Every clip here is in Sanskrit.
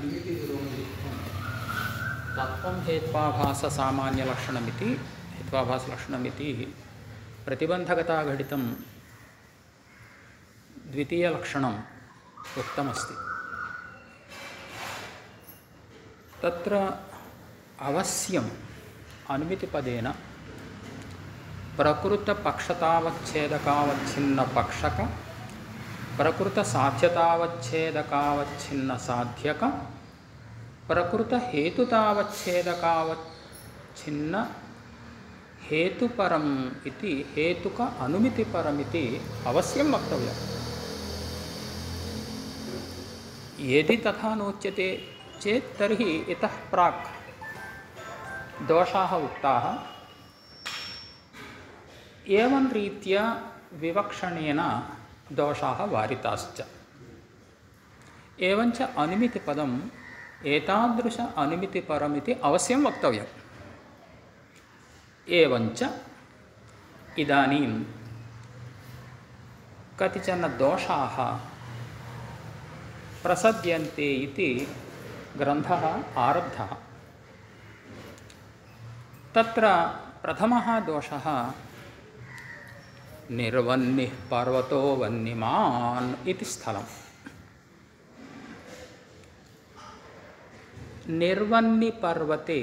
अनुमितिविरोधित्वं तत्त्वं हेत्वाभाससामान्यलक्षणमिति हेत्वाभासलक्षणमिति प्रतिबन्धकता घटितं द्वितीयलक्षणम् उक्तमस्ति। तत्र अवश्यम् अनुमितिपदेन प्रकृतपक्षतावच्छेदकावच्छिन्नपक्षक प्रकृतसाध्यतावच्छेदकावच्छिन्नसाध्यक प्रकृतहेतुतावच्छेदकावच्छिन्न हेतुपरम् इति हेतुक अनुमितिपरमिति अवश्यं वक्तव्यम्। यदि तथा नोच्यते चेत् तर्हि इतः प्राक् दोषाः उक्ताः। एवं रीत्या विवक्षणेन दोषाः वारिताश्च। एवञ्च अनुमितिपदम् एतादृश अनुमितिपरमिति अवश्यं वक्तव्यम्। एवञ्च इदानीं कतिचन दोषाः प्रसज्यन्ते इति ग्रन्थः आरब्धः। तत्र प्रथमः दोषः निर्वन्निः पर्वतो वह्निमान् इति स्थलम्। निर्वन्निपर्वते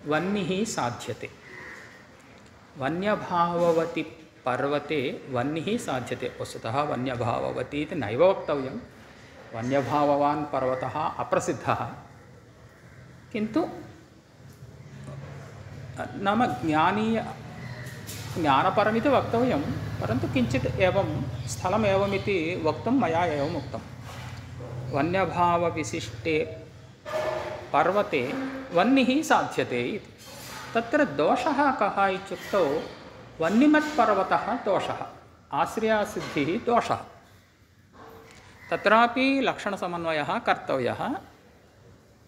वह्निः साध्यते। वन्यभाववति पर्वते वह्निः साध्यते। वस्तुतः वन्यभाववती इति नैव वक्तव्यं। वन्यभाववान् पर्वतः अप्रसिद्धः, किन्तु नाम ज्ञानपरमिति वक्तव्यं, परन्तु किञ्चित् एवं स्थलमेवमिति वक्तुं मया एवम् उक्तं। वन्यभावविशिष्टे पर्वते वह्निः साध्यते इति। तत्र दोषः कः इत्युक्तौ वह्निमत्पर्वतः दोषः, आश्रयासिद्धिः दोषः। तत्रापि लक्षणसमन्वयः कर्तव्यः।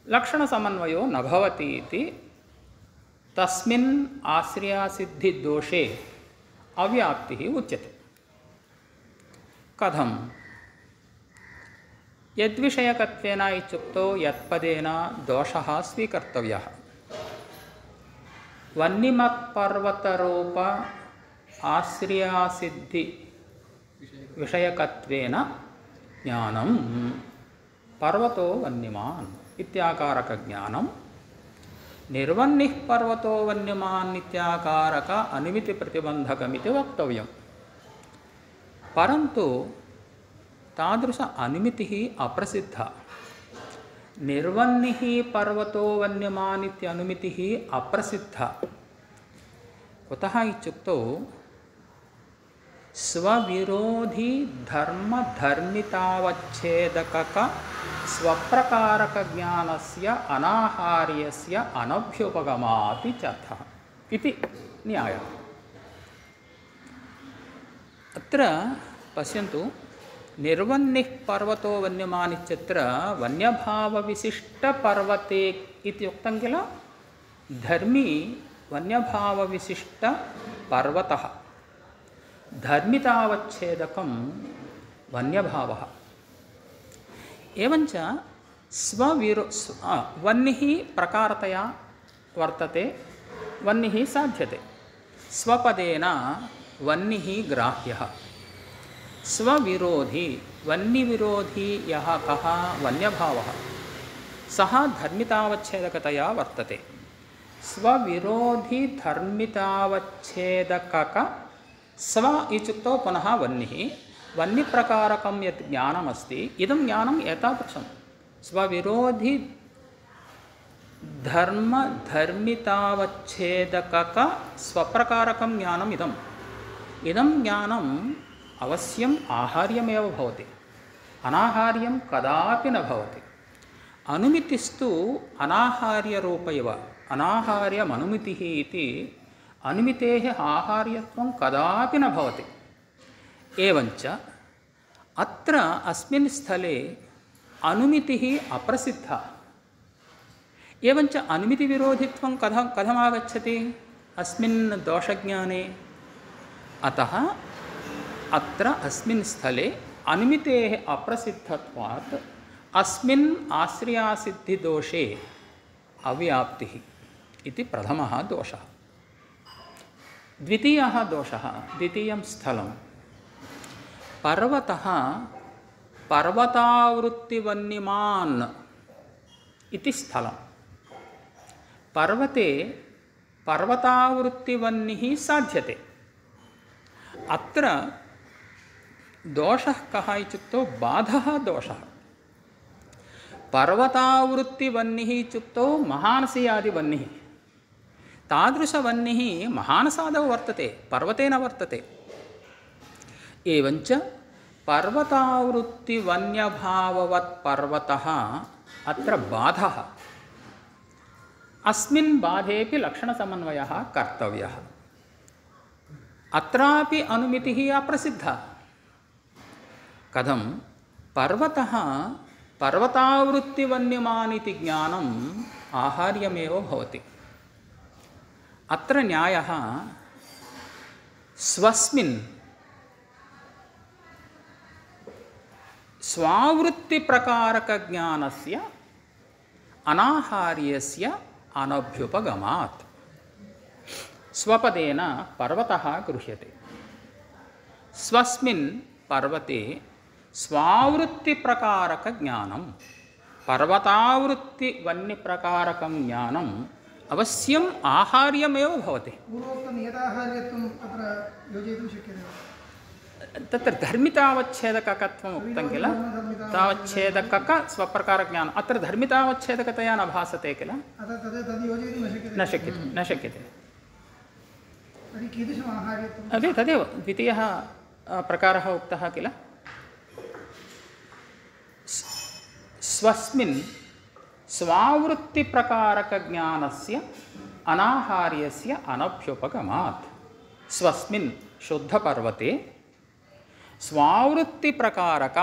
लक्षणसमन्वयो न भवति इति तस्मिन् आश्रयासिद्धिदोषे अव्याप्तिः उच्यते। कथं? यद्विषयकत्वेन इत्युक्तौ यत्पदेन दोषः स्वीकर्तव्यः। वह्निमत्पर्वतरूप आश्रयासिद्धि विषयकत्वेन ज्ञानं पर्वतो वह्निमान् इत्याकारकज्ञानं निर्वन्निः पर्वतो वह्निमान् इत्याकारक अनुमितिप्रतिबन्धकमिति वक्तव्यं। परन्तु तादृश अनुमितिः अप्रसिद्धा। निर्वन्निः पर्वतो वह्निमान् इत्यनुमितिः अप्रसिद्धा। कुतः इत्युक्तौ स्वविरोधी धर्मधर्मितावच्छेदकक स्वप्रकारकज्ञानस्य अनाहार्यस्य अनभ्युपगमात् इत्यर्थः इति न्यायः। अत्र पश्यन्तु, निर्वन्निः पर्वतो वह्निमान् इत्यत्र वन्यभावविशिष्टपर्वते इति उक्तं किल। धर्मी वन्यभावविशिष्टपर्वतः, धर्मितावच्छेदकं वन्यभावः। एवञ्च वह्निः प्रकारतया वर्तते, वह्निः साध्यते। स्वपदेन वह्निः ग्राह्यः। स्वविरोधी वह्निविरोधी यः कः वन्यभावः, सः धर्मितावच्छेदकतया वर्तते। स्वविरोधी धर्मितावच्छेदकक स्व इत्युक्तौ पुनः वह्निः, वह्निप्रकारकं यत् ज्ञानमस्ति इदं ज्ञानम् एतादृशं स्वविरोधी धर्मितावच्छेदकक स्वप्रकारकं ज्ञानम् इदं ज्ञानम् अवश्यम् आहार्यमेव भवति, अनाहार्यं कदापि न भवति। अनुमितिस्तु अनाहार्यरूप एव, अनाहार्यमनुमितिः इति अनुमितेः आहार्यत्वं कदापि न भवति। एवञ्च अत्र अस्मिन् स्थले अनुमितिः अप्रसिद्धा। एवञ्च अनुमितिविरोधित्वं कथमागच्छति अस्मिन् दोषज्ञाने? अतः अत्र अस्मिन् स्थले अनुमितेः अप्रसिद्धत्वात् अस्मिन् आश्रयासिद्धिदोषे अव्याप्तिः इति प्रथमः दोषः। द्वितीयः दोषः, द्वितीयं स्थलं पर्वतः पर्वतावृत्तिवन्यमान् इति स्थलं। पर्वते पर्वतावृत्तिवन्निः साध्यते। अत्र दोषः कः इत्युक्तौ बाधः दोषः। पर्वतावृत्तिवन्निः इत्युक्तौ महानसीयादिवन्निः, तादृशवन्निः महानसादौ वर्तते, पर्वते न वर्तते। एवञ्च पर्वतावृत्तिवन्यभाववत् पर्वतः अत्र बाधः। अस्मिन् बाधेपि लक्षणसमन्वयः कर्तव्यः। अत्रापि अनुमितिः अप्रसिद्धा। कथं? पर्वतः पर्वतावृत्तिवन्यमान् इति ज्ञानम् आहार्यमेव भवति। अत्र न्यायः स्वस्मिन् स्वावृत्तिप्रकारकज्ञानस्य अनाहार्यस्य अनभ्युपगमात्। स्वपदेन पर्वतः गृह्यते। स्वस्मिन् पर्वते स्वावृत्तिप्रकारकज्ञानं, पर्वतावृत्तिवन्यप्रकारकं ज्ञानम् अवश्यम् आहार्यमेव भवति। पूर्वोक्तं यदाहार्यत्वम् अत्र योजयितुं शक्यते वा? तत्र धर्मितावच्छेदकत्वम् उक्तं किल, तावच्छेदकक स्वप्रकारज्ञानम्। अत्र धर्मितावच्छेदकतया न भासते किल, तद् योजयितुं न शक्यते, न शक्यते। तर्हि कीदृशम् आहार्यत्वम्? अదే तदेव द्वितीयः प्रकारः उक्तः किल। स्वस्मिन् स्वावृत्तिप्रकारकज्ञानस्य अनाहार्यस्य अनभ्युपगमात्। स्वस्मिन् शुद्धपर्वते स्वावृत्तिप्रकारक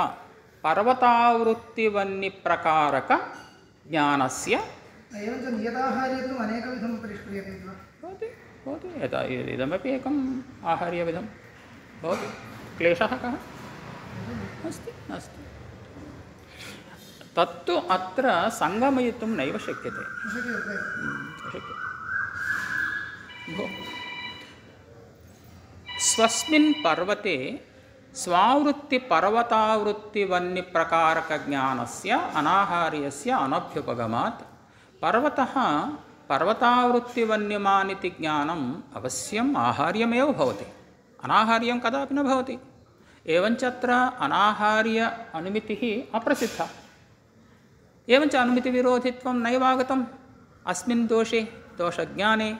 पर्वतावृत्तिवन्यप्रकारक ज्ञानस्य एवञ्च नियताहार्यत्वम् अनेकविधं परिष्क्रियते वा? भवति इदमपि एकम् आहार्यविधं भवति। क्लेशः कः? अस्ति नास्ति। तत्तु अत्र सङ्गमयितुं नैव शक्यते। स्वस्मिन् पर्वते स्वावृत्तिपर्वतावृत्तिवन्यप्रकारकज्ञानस्य अनाहार्यस्य अनभ्युपगमात् पर्वतः पर्वतावृत्तिवन्यमान् इति ज्ञानम् अवश्यम् आहार्यमेव भवति, अनाहार्यं कदापि न भवति। एवञ्च अत्र अनाहार्य अनुमितिः अप्रसिद्धा। एवञ्च अनुमितिविरोधित्वं नैवागतम्। अस्मिन् दोषे दोषज्ञाने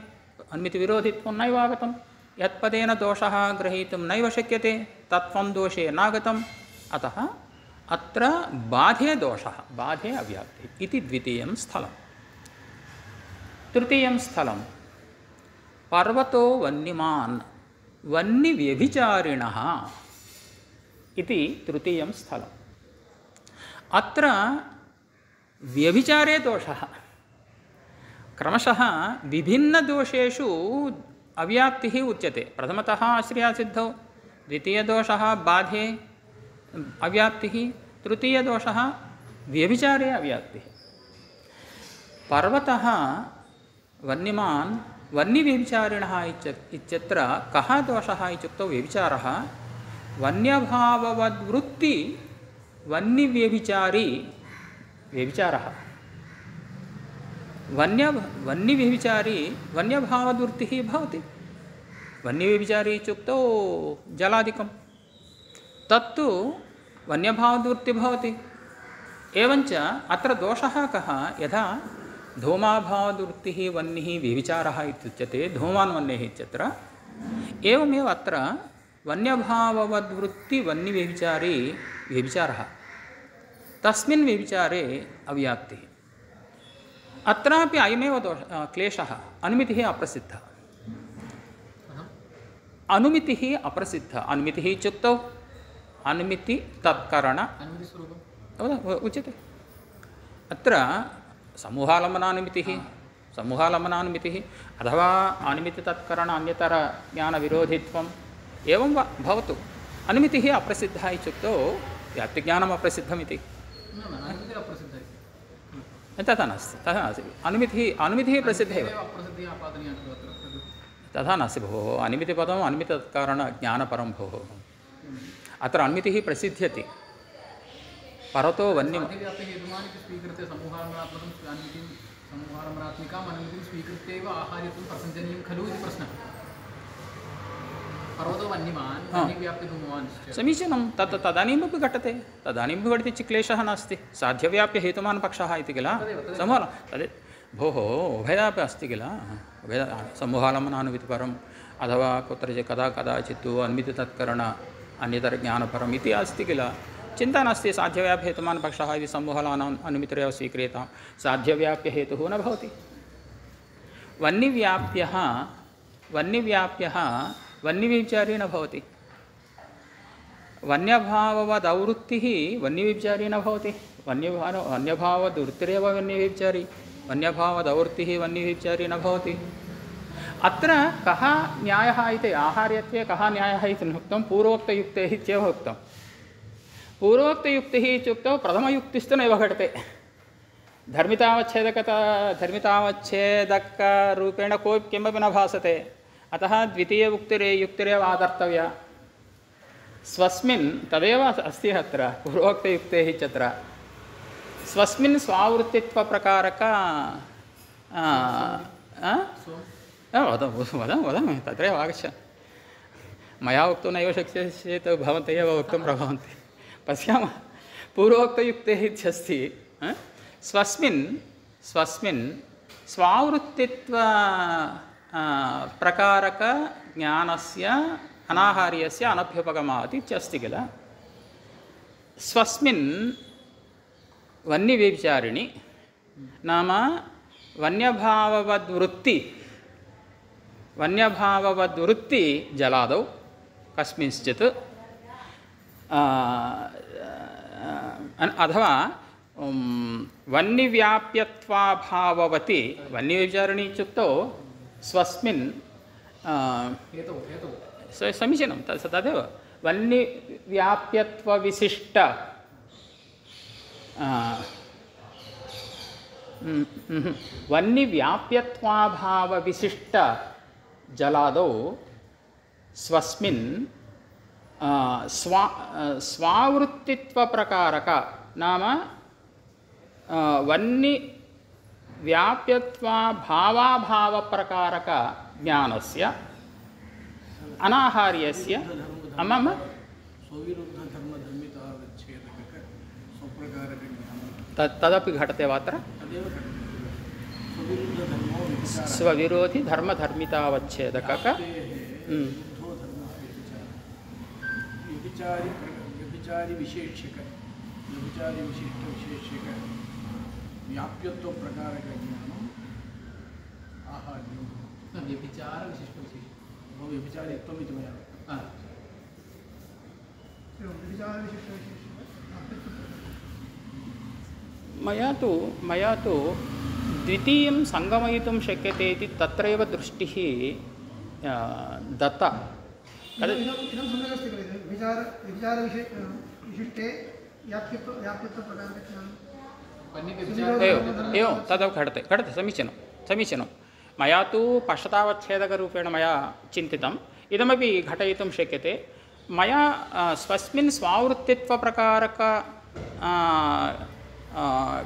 अनुमितिविरोधित्वं नैवागतं। यत्पदेन दोषः ग्रहीतुं नैव शक्यते तत्त्वं दोषे नागतम्। अतः अत्र बाधे दोषः, बाधे अव्याप्तिः इति द्वितीयं स्थलं। तृतीयं स्थलं पर्वतो वन्यमान् वन्यव्यभिचारिणः इति तृतीयं स्थलम्। अत्र व्यभिचारे दोषः। क्रमशः विभिन्नदोषेषु अव्याप्तिः उच्यते। प्रथमतः आश्रयासिद्धौ, द्वितीयदोषः बाधे अव्याप्तिः, तृतीयदोषः व्यभिचारे अव्याप्तिः। पर्वतः वन्यमान् वन्यव्यभिचारिणः इत्यत्र कः दोषः इत्युक्तौ व्यभिचारः वन्यभाववद्वृत्ति वन्यव्यभिचारी व्यभिचारः। वन्यव्यभिचारी वन्यभावद्वृत्तिः भवति। वन्यव्यभिचारी इत्युक्तौ जलादिकं तत्तु वन्यभावद्वृत्तिः भवति। एवञ्च अत्र दोषः कः? यथा धूमाभावद्वृत्तिः वह्निः व्यभिचारः इत्युच्यते, धूमान् वह्नेः इत्यत्र। एवमेव अत्र वन्यभाववद्वृत्ति वन्यव्यभिचारी व्यभिचारः, तस्मिन् व्यभिचारे अव्याप्तिः। अत्रापि अयमेव क्लेशः। अनुमितिः अप्रसिद्धः। अनुमितिः अप्रसिद्धः। अनुमितिः इत्युक्तौ अनुमिति तत्करण उच्यते। अत्र समूहालम्बनानुमितिः, समूहालम्बनानुमितिः अथवा अनुमितितत्करण अन्यतरज्ञानविरोधित्वम् एवं वा भवतु। अनुमितिः अप्रसिद्धः इत्युक्तौ व्याप्तिज्ञानम् अप्रसिद्धमिति। तथा नास्ति तथा नास्ति अनुमितिः प्रसिद्धः एव अप्रसिद्धिः आपादनीया खलु अत्र तथा नास्ति भोः अनुमितिपदम् अनुमितकारणज्ञानपरं भोः अत्र अनुमितिः प्रसिद्ध्यति परतो वन्यं हेतुमान् इति स्वीकृत्य समूहारम्भणात्मकं अनुमितिं समूहारम्भणात्मिकाम् अनुमितिं स्वीकृत्य एव आहार्यत्वं प्रसञ्जनीयं खलु इति प्रश्नः पर्वतो वन्यमान् वन्यव्याप्तिधूमवान् समीचीनं तदानीमपि घटते तदानीमपि घटते इति क्लेशः नास्ति साध्यव्याप्यहेतुमान् पक्षः इति किल समूहः तद् भोः उभयापि अस्ति किल समूहालम्बनानुमितिपरम् अथवा कुत्रचित् कदाचित् अनुमितितत्करण अन्यतरज्ञानपरम् इति अस्ति किल चिन्ता नास्ति साध्यव्याप्यहेतुमान् पक्षः इति समूहानाम् अनुमितिरेव स्वीक्रियतां साध्यव्याप्यहेतुः न भवति वन्यव्याप्यः वन्यव्यभिचारी न भवति वन्यभाववदवृत्तिः वन्यव्यभिचारी न भवति वन्यभावदवृत्तिरेव वन्यव्यभिचारी वन्यभावदवृत्तिः वन्यव्यभिचारी न भवति अत्र कः न्यायः इति आहार्यत्वे कः न्यायः इति उक्तं पूर्वोक्तयुक्तेः इत्येव उक्तं पूर्वोक्तयुक्तिः इत्युक्तौ प्रथमयुक्तिस्तु नैव घटते धर्मितावच्छेदकरूपेण कोऽपि किमपि न भासते अतः द्वितीययुक्तिरेव आदर्तव्या स्वस्मिन् तदेव अस्ति अत्र पूर्वोक्तयुक्तेः इत्यत्र स्वस्मिन् स्वावृत्तित्वप्रकारक वदामि तत्रैव आगच्छ मया वक्तुं नैव शक्यते चेत् भवन्तः एव वक्तुं प्रभवन्ति पश्यामः पूर्वोक्तयुक्तेः इत्यस्ति स्वस्मिन् स्वावृत्तित्व प्रकारक ज्ञानस्य अनाहार्यस्य अनभ्युपगमात् इत्यस्ति किल स्वस्मिन् वन्यव्यभिचारिणि नाम वन्यभाववद्वृत्ति जलादौ कस्मिंश्चित् अथवा वन्यव्याप्यत्वाभाववति वन्यव्यभिचारिणी इत्युक्तौ स्वस्मिन् समीचीनं तदेव वन्यव्याप्यत्वविशिष्ट वन्यव्याप्यत्वाभावविशिष्ट जलादौ स्वस्मिन् स्वावृत्तित्वप्रकारक नाम वन्यव्याप्यत्वाभावाभावप्रकारक ज्ञानस्य अनाहार्यस्य मम तदपि घटते वा अत्र स्वविरोधि धर्मधर्मितावच्छेदकः व्याप्यत्व प्रकारक ज्ञानम् आहार्यं व्यभिचारविशिष्टविशेषः व्यभिचारित्वम् इति मया मया तु द्वितीयं सङ्गमयितुं शक्यते इति तत्रैव दृष्टिः दत्ता इदं सम्यक् अस्ति खलु विचारविशिष्टे व्याप्यत्वप्रकारकज्ञानं एवं तदव घटते समीचीनं मया तु पश्चातावच्छेदकरूपेण मया चिन्तितम् इदमपि घटयितुं शक्यते मया स्वस्मिन् स्वावृत्तित्वप्रकारक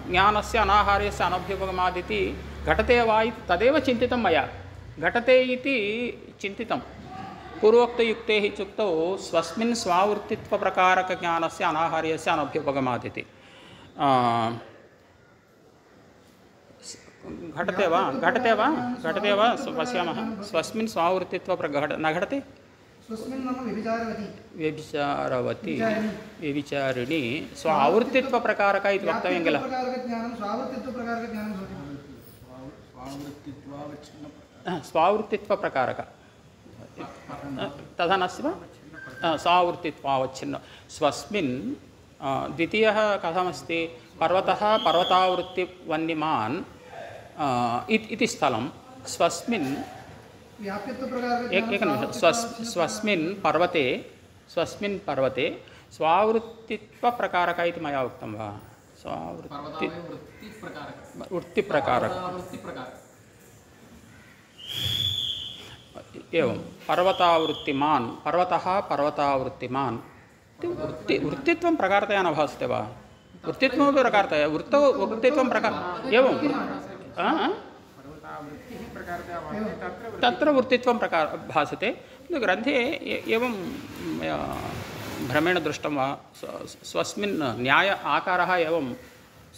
ज्ञानस्य अनाहार्यस्य अनभ्युपगमादिति घटते वा इति तदेव चिन्तितं मया घटते इति चिन्तितं पूर्वोक्तयुक्तेः इत्युक्तौ स्वस्मिन् स्वावृत्तित्वप्रकारकज्ञानस्य अनाहार्यस्य अनभ्युपगमादिति घटते वा पश्यामः स्वस्मिन् स्वावृत्तित्वप्रकार न घटते व्यभिचारवती व्यभिचारिणी स्वावृत्तित्वप्रकारक इति वक्तव्यं किल स्वावृत्तित्वप्रकारक तथा नास्ति वा स्वावृत्तित्वावच्छिन्न स्वस्मिन् द्वितीयः कथमस्ति पर्वतः पर्वतावृत्तिवन्यमान् इति स्थलं स्वस्मिन् एकनिमिषं स्वस्मिन् पर्वते स्वावृत्तित्वप्रकारक इति मया उक्तं वा स्वावृत्ति पर्वतावृत्तिप्रकारक वृत्तिप्रकारक पर्वतावृत्तिप्रकारक एवं पर्वतावृत्तिमान् पर्वतः पर्वतावृत्तिमान् वृत्तित्वं प्रकारतया न भासते वा वृत्तित्वमपि प्रकारतया वृत्तौ वृत्तित्वं प्रकार एवं तत्र वृत्तित्वं प्रकार भासते ग्रन्थे एवं भ्रमेण दृष्टं वा स्वस्मिन् न्याय आकारः एवं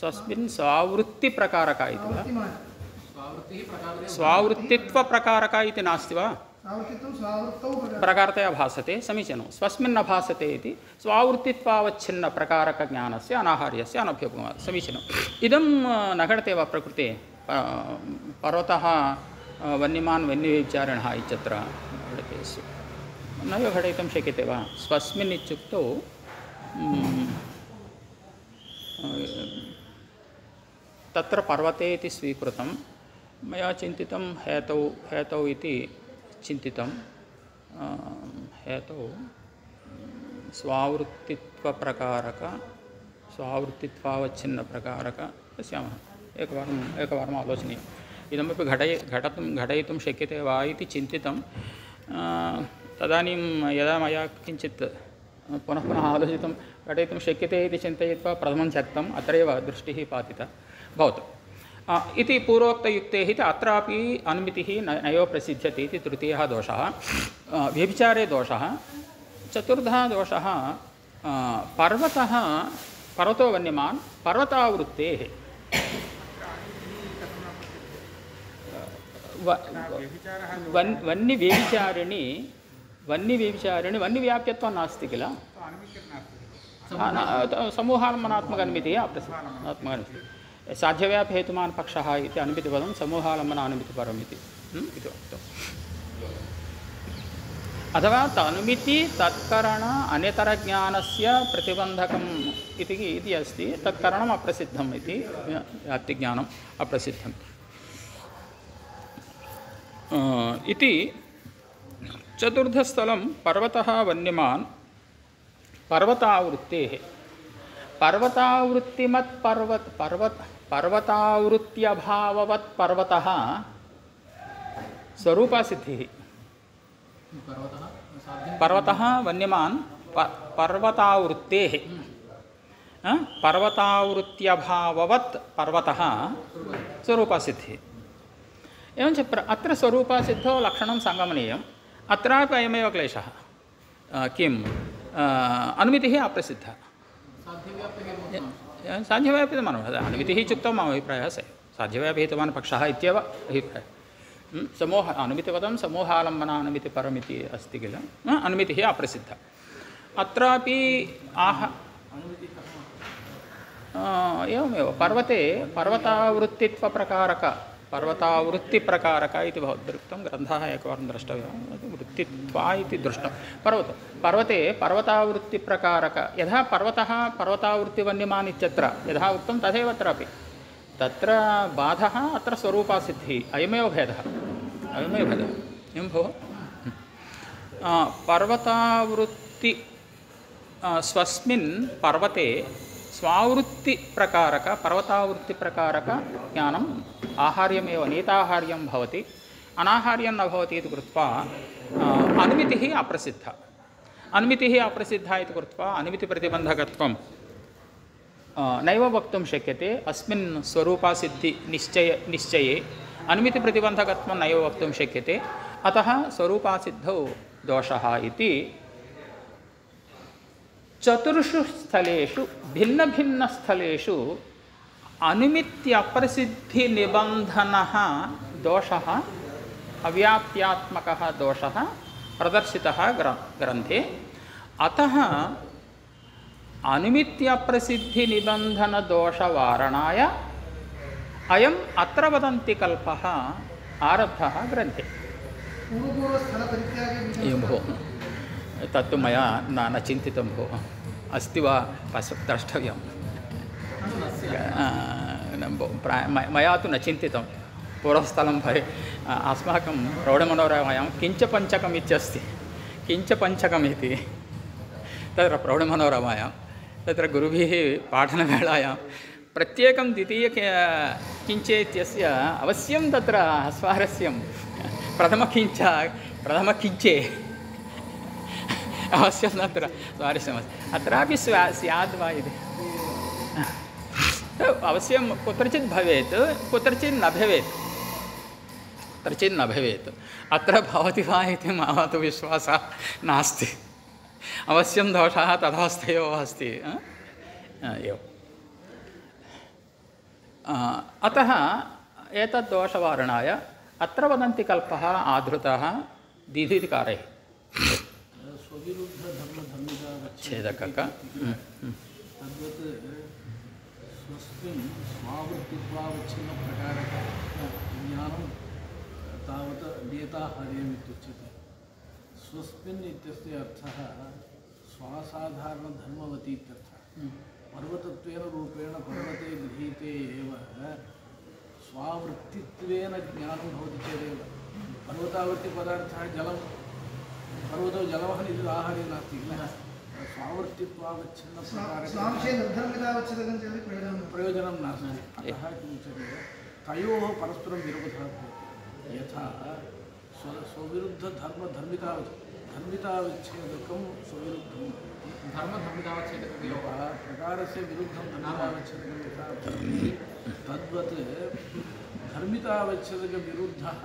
स्वस्मिन् स्वावृत्तिप्रकारक इति वा स्वावृत्तित्वप्रकारक इति नास्ति वा प्रकारतया भासते समीचीनं स्वस्मिन् न भासते इति स्वावृत्तित्वावच्छिन्नप्रकारकज्ञानस्य अनाहार्यस्य अनभ्युपगमः समीचीनम् इदं न घटते वा प्रकृते पर्वतः वन्यमान् वन्यविचारिणः इत्यत्र घटते नैव घटयितुं शक्यते वा स्वस्मिन् इत्युक्तौ तत्र पर्वते इति स्वीकृतं मया चिन्तितं हेतौ इति चिन्तितं हेतौ स्वावृत्तित्वप्रकारक स्वावृत्तित्वावच्छिन्नप्रकारक पश्यामः एकवारम् आलोचनीयम् इदमपि घटयितुं शक्यते वा इति चिन्तितं तदानीं यदा मया किञ्चित् पुनः आलोचितं घटयितुं शक्यते इति चिन्तयित्वा प्रथमं त्यक्तम् अत्रैव दृष्टिः पातिता भवतु इति पूर्वोक्तयुक्तेः अत्रापि अनुमितिः नैव प्रसिद्ध्यति इति तृतीयः दोषः व्यभिचारे दोषः चतुर्थः दोषः पर्वतो वन्यमान् पर्वतावृत्तेः वन्यव्यभिचारिणी वन्यव्याप्यत्वं नास्ति किल समूहालम्बनात्मक-अनुमितिः अप्रसिद्धः साध्यव्यापहेतुमान् पक्षः इति अनुमितिपदं समूहालम्बन अनुमितिपरम् इति उक्तम् अथवा तनुमिति तत्करण अन्यतरज्ञानस्य प्रतिबन्धकम् इति अस्ति तत्करणम् अप्रसिद्धम् इति व्याप्तिज्ञानम् अप्रसिद्धम् इति चतुर्थस्थलं पर्वतः वन्यमान् पर्वतावृत्तेः पर्वतावृत्तिमत् पर्वतावृत्त्यभाववत् पर्वतः स्वरूपसिद्धिः पर्वतः वन्यमान् पर्वतावृत्तेः पर्वतावृत्त्यभाववत् पर्वतः स्वरूपसिद्धिः एवञ्च अत्र स्वरूपसिद्धौ लक्षणं सङ्गमनीयम् अत्रापि अयमेव क्लेशः किम् अनुमितिः अप्रसिद्धः साध्यव्यापितमानः अनुमितिः इत्युक्तौ मम अभिप्रायः साध्यव्यापहेतुमान् पक्षः इत्येव अभिप्रायः अनुमितिपदं समूहालम्बनानुमितिपरमिति अस्ति किल अनुमितिः अप्रसिद्धः अत्रापि एवमेव पर्वते पर्वतावृत्तिप्रकारक इति भवद्भिरुक्तं ग्रन्थः एकवारं द्रष्टव्यः वृत्तित्वा इति दृष्टं पर्वते पर्वतावृत्तिप्रकारक यथा पर्वतः पर्वतावृत्तिवन्यमान् इत्यत्र यथा उक्तं तथैव अत्रापि तत्र बाधः अत्र स्वरूपसिद्धिः अयमेव भेदः एवं भोः पर्वतावृत्ति स्वस्मिन् पर्वते स्वावृत्तिप्रकारक पर्वतावृत्तिप्रकारक ज्ञानम् आहार्यमेव नीताहार्यं भवति अनाहार्यं न भवति इति कृत्वा अनुमितिः अप्रसिद्धा इति कृत्वा अनुमितिप्रतिबन्धकत्वं नैव वक्तुं शक्यते अस्मिन् स्वरूपसिद्धिनिश्चये अनुमितिप्रतिबन्धकत्वं नैव वक्तुं शक्यते अतः स्वरूपसिद्धौ दोषः इति चतुर्षु स्थलेषु भिन्नभिन्नस्थलेषु अनुमित्यप्रसिद्धिनिबन्धनः दोषः अव्याप्त्यात्मकः दोषः प्रदर्शितः ग्रन्थे अतः अनुमित्यप्रसिद्धिनिबन्धनदोषवारणाय अयम् अत्र वदन्ति कल्पः आरब्धः ग्रन्थे एवं भोः तत्तु मया न चिन्तितं भोः अस्ति वा द्रष्टव्यं मया तु न चिन्तितं पूर्वस्थलं अस्माकं प्रौढमनोरमायां किञ्चपञ्चकम् इत्यस्ति किञ्चपञ्चकम् इति तत्र प्रौढमनोरमायां तत्र गुरुभिः पाठनवेलायां प्रत्येकं द्वितीय किञ्चे इत्यस्य अवश्यं तत्र स्वारस्यं प्रथमकिञ्चे अवश्यं तत्र स्वारस्यमस्ति अत्रापि स्याद् वा इति अवश्यं कुत्रचित् भवेत् कुत्रचित् न भवेत् अत्र भवति वा इति मम तु विश्वासः नास्ति अवश्यं दोषः तथास्थैव अस्ति एवम् अतः एतद् दोषवारणाय अत्र वदन्ति कल्पः आधृतः दीधिकारैः छेदकः तद्वत् स्वस्मिन् स्वावृत्तित्वावच्छिन्नप्रकारक ज्ञानं तावत् नियताहार्यम् इत्युच्यते स्वस्मिन् इत्यस्य अर्थः स्वासाधारणधर्मवती इत्यर्थः पर्वतत्वेन रूपेण पर्वते गृहीते एव स्वावृत्तित्वेन ज्ञानं भवति चेदेव पर्वतावृत्तिपदार्थः जलं पर्वतो जलवहन् इति आहारे नास्ति किल स्वावृत्तित्वावच्छिन्नप्रकारके प्रयोजनं नास्ति अतः किमुच्यते तयोः परस्परं विरोधः भवति यथा धर्मितावच्छेदकं स्वविरुद्धं धर्मधर्मितावच्छेदकयोः प्रकारस्य विरुद्धं धर्मितावच्छेदकं यथा तद्वत् धर्मितावच्छेदकविरुद्धः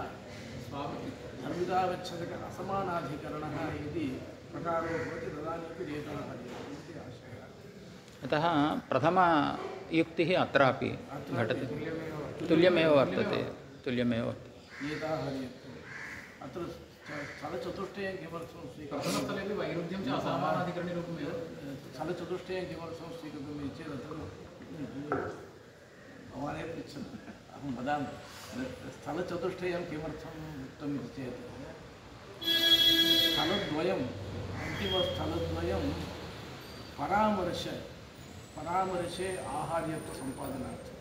धर्मितावच्छेदक असमानाधिकरणः इति प्रकारो भवति तदानीमपि नेताहार्यम् आशयः अतः प्रथमयुक्तिः अत्रापि घटते तुल्यमेव वर्तते नेताहार्यत्वम् अत्र स्थलचतुष्टयं किमर्थं स्वीकृतं प्रथमस्थले वैरुद्ध्यं च असमानाधिकरणरूपमेव स्थलचतुष्टयं किमर्थं स्वीकृतम् चेत् अत्र भवानेव पृच्छतु अहं वदामि स्थलचतुष्टयं किमर्थम् उक्तम् इति चेत् स्थलद्वयम् अन्तिमस्थलद्वयं परामर्शे आहार्यत्वसम्पादनार्थं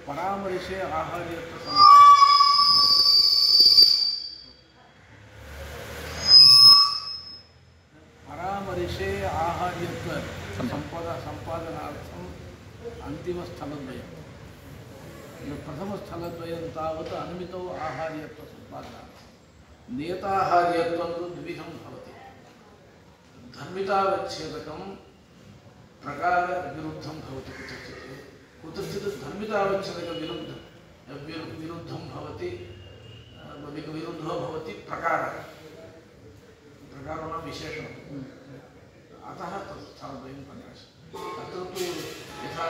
परामर्शे आहार्यत्व सम्पादनार्थम् अन्तिमस्थलद्वयं प्रथमस्थलद्वयं तावत् अनुमितौ आहार्यत्वसम्पादनार्थं नेताहार्यत्वं तु द्विविधं भवति धर्मितावच्छेदकं प्रकारविरुद्धं भवति कुत्रचित् धर्मितावच्छेदकविरुद्धं भवति विरुद्धो भवति प्रकारो नाम विशेषणम् अतः तत् स्थलद्वयं प्रकाशः तत्र तु यथा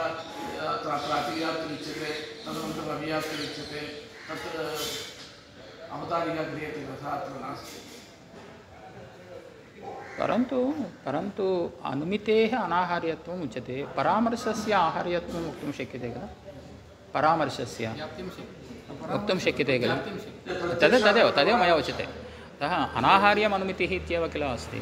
अत्र अतिव्याप्तिरुच्यते तदनन्तरम् अभिव्याप्तिरुच्यते तत्र अवतारिका क्रियते तथा अत्र नास्ति परन्तु अनुमितेः अनाहार्यत्वम् उच्यते परामर्शस्य आहार्यत्वं वक्तुं शक्यते किल परामर्शस्य वक्तुं शक्यते किल तदेव मया उच्यते अतः अनाहार्यम् अनुमितिः इत्येव किल अस्ति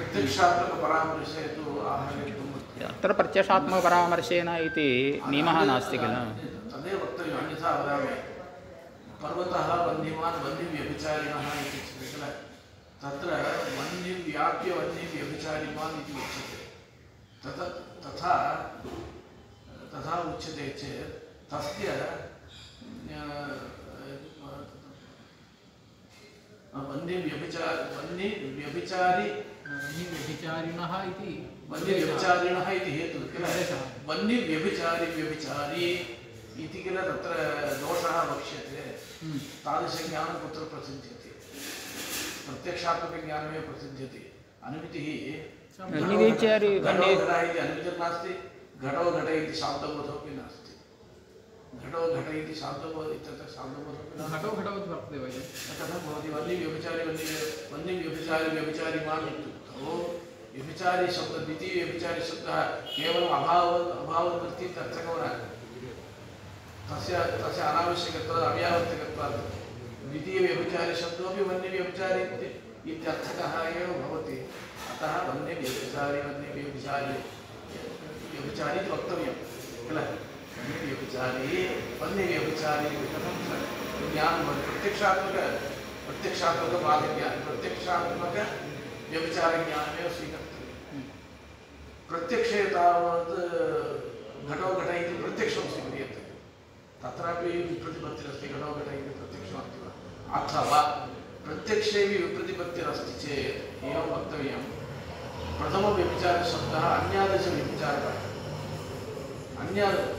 प्रत्यक्षात्मकपरामर्शे तु आहार्यत्वम् अत्र प्रत्यक्षात्मकपरामर्शेन इति नियमः नास्ति किल तदेव वक्तव्यम् अन्यथा वदामि पर्वतः वह्निमान् वह्निव्यभिचारिणः इति उच्यते किल तत्र वह्निव्याप्य वह्निव्यभिचारिमान् इति उच्यते तथा उच्यते चेत् तस्य वह्निव्यभिचारिणः इति हेतुः किल वह्निव्यभिचारी इति किल तत्र दोषः वक्ष्यते तादृशज्ञानं कुत्र प्रसिद्ध्यति प्रत्यक्षात्मकज्ञानमेव प्रसिद्ध्यति अनुमितिः अनुमितिर्नास्ति घटो घट इति शाब्दबोधोऽपि नास्ति घटो घट इति शाब्दबोध इत्यत्र शाब्दबोधोऽपि घटो वर्तते वै कथं भवति वह्निव्यभिचारिमान् इत्युक्तौ व्यभिचारी शब्द द्वितीय व्यभिचारी शब्दः केवलम् अभाववृत्तित्यर्थको न तस्य अनावश्यकत्वात् अव्यावर्तकत्वात् द्वितीयव्यभिचारी शब्दोऽपि वह्निव्यभिचारी इत्यर्थकः एव भवति अतः वह्निव्यभिचारी व्यभिचारी इति वक्तव्यं किल वह्निव्यभिचारी कथं ज्ञानं प्रत्यक्षात्मकबाधज्ञानं प्रत्यक्षात्मकव्यभिचारज्ञानमेव स्वीकर्तव्यं प्रत्यक्षे तावत् घटो घट इति प्रत्यक्षं स्वीक्रियते तत्रापि विप्रतिपत्तिरस्ति घटो घट इति प्रत्यक्षमस्ति वा अथवा प्रत्यक्षेपि विप्रतिपत्तिरस्ति चेत् एवं वक्तव्यं प्रथमव्यभिचारशब्दः अन्यादशव्यभिचारः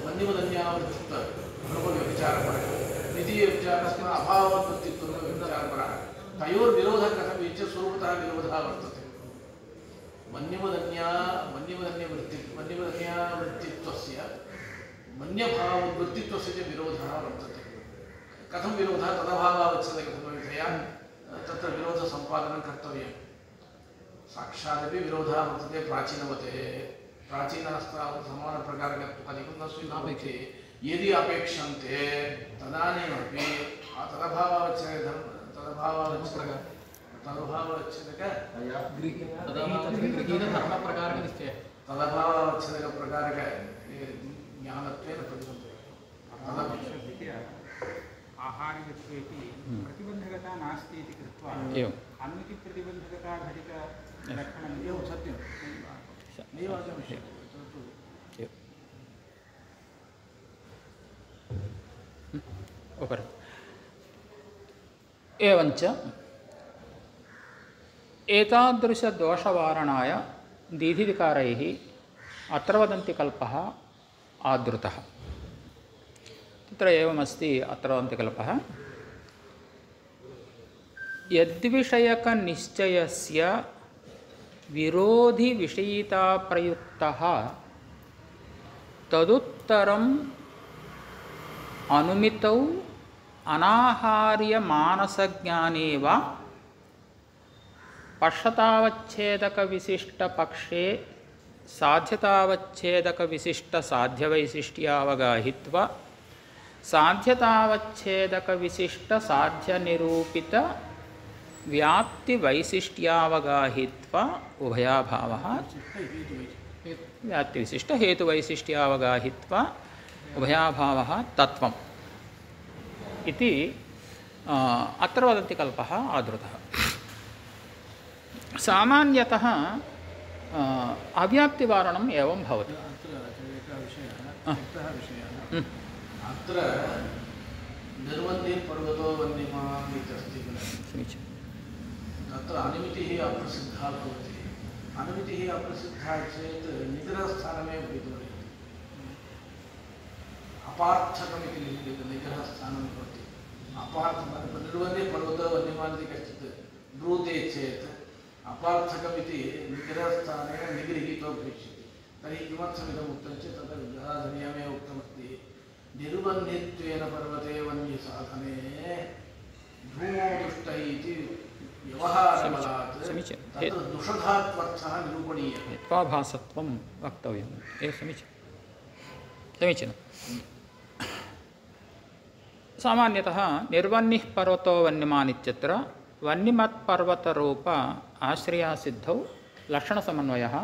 वन्यमदन्यावृत्तित्व प्रथमव्यभिचारपरः द्वितीयव्यभिचारः अभाववृत्तित्वव्यभिचारपरः तयोर्विरोधः कथमिति चेत् स्वरूपतः विरोधः वर्तते वन्यमदन्यावृत्तित्वस्य वन्यभाववृत्तित्वस्य च विरोधः वर्तते कथं विरोधः तदभावावच्छेदकधर्मविधया तत्र विरोधसम्पादनं कर्तव्यं साक्षादपि विरोधः वर्तते प्राचीनवते प्राचीनास्तावत् समानप्रकारकत्वादिकं न स्वीक्रियते यदि अपेक्षन्ते तदानीमपि गृहीतधर्मप्रकारकनिश्चयः तदभावावच्छेदकप्रकारक ज्ञानत्वेन प्रतिबन्धः आहार्यत्वेपि प्रतिबन्धकता नास्ति इति कृत्वा एवम् अनुमितिप्रतिबन्धकता घटितलक्षणम् एवं सत्यं नैवागं उपरि एवञ्च एतादृशदोषवारणाय दीधिधिकारैः अत्र वदन्ति कल्पः आदृतः तत्र एवमस्ति अत्र वदन्ति कल्पः यद्विषयकनिश्चयस्य विरोधिविषयिताप्रयुक्तः तदुत्तरम् अनुमितौ अनाहार्यमानसज्ञाने वा पश्यतावच्छेदकविशिष्टपक्षे साध्यतावच्छेदकविशिष्टसाध्यवैशिष्ट्यावगाहित्वा साध्यतावच्छेदकविशिष्टसाध्यनिरूपितव्याप्तिवैशिष्ट्यावगाहित्वा उभयाभावः व्याप्तिविशिष्टहेतुवैशिष्ट्यावगाहित्वा उभयाभावः तत्त्वम् इति अत्र वदन्ति कल्पः आदृतः सामान्यतः अव्याप्तिवारणम् एवं भवति अत्र निर्वन्ये पर्वतो वन्यमान् इत्यस्ति किल समीचीनं तत्र अनुमितिः अप्रसिद्धा भवति अनुमितिः अप्रसिद्धा चेत् निग्रहस्थानमेव भवितुमर्हति अपार्थकमिति निग्रहस्थानं भवति निर्वन्ये पर्वतो वन्यमान् इति कश्चित् ब्रूते चेत् अपार्थकमिति निग्रहस्थानेन निगृहीतो भविष्यति तर्हि किमर्थमिदम् उक्तं चेत् तत्र विग्रहाधर्यमेव उक्तमस्ति निर्वन्यत्वेन पर्वते वन्यसाधने धूमो दुष्टः इति व्यवहारबलात् तत्र दुषधात्वर्थः निरूपणीयः हेत्वाभासत्वं वक्तव्यम् एव समीचीनं सामान्यतः निर्वन्यः पर्वतो वन्यमान् इत्यत्र वन्यमत्पर्वतरूप आश्रयासिद्धौ लक्षणसमन्वयः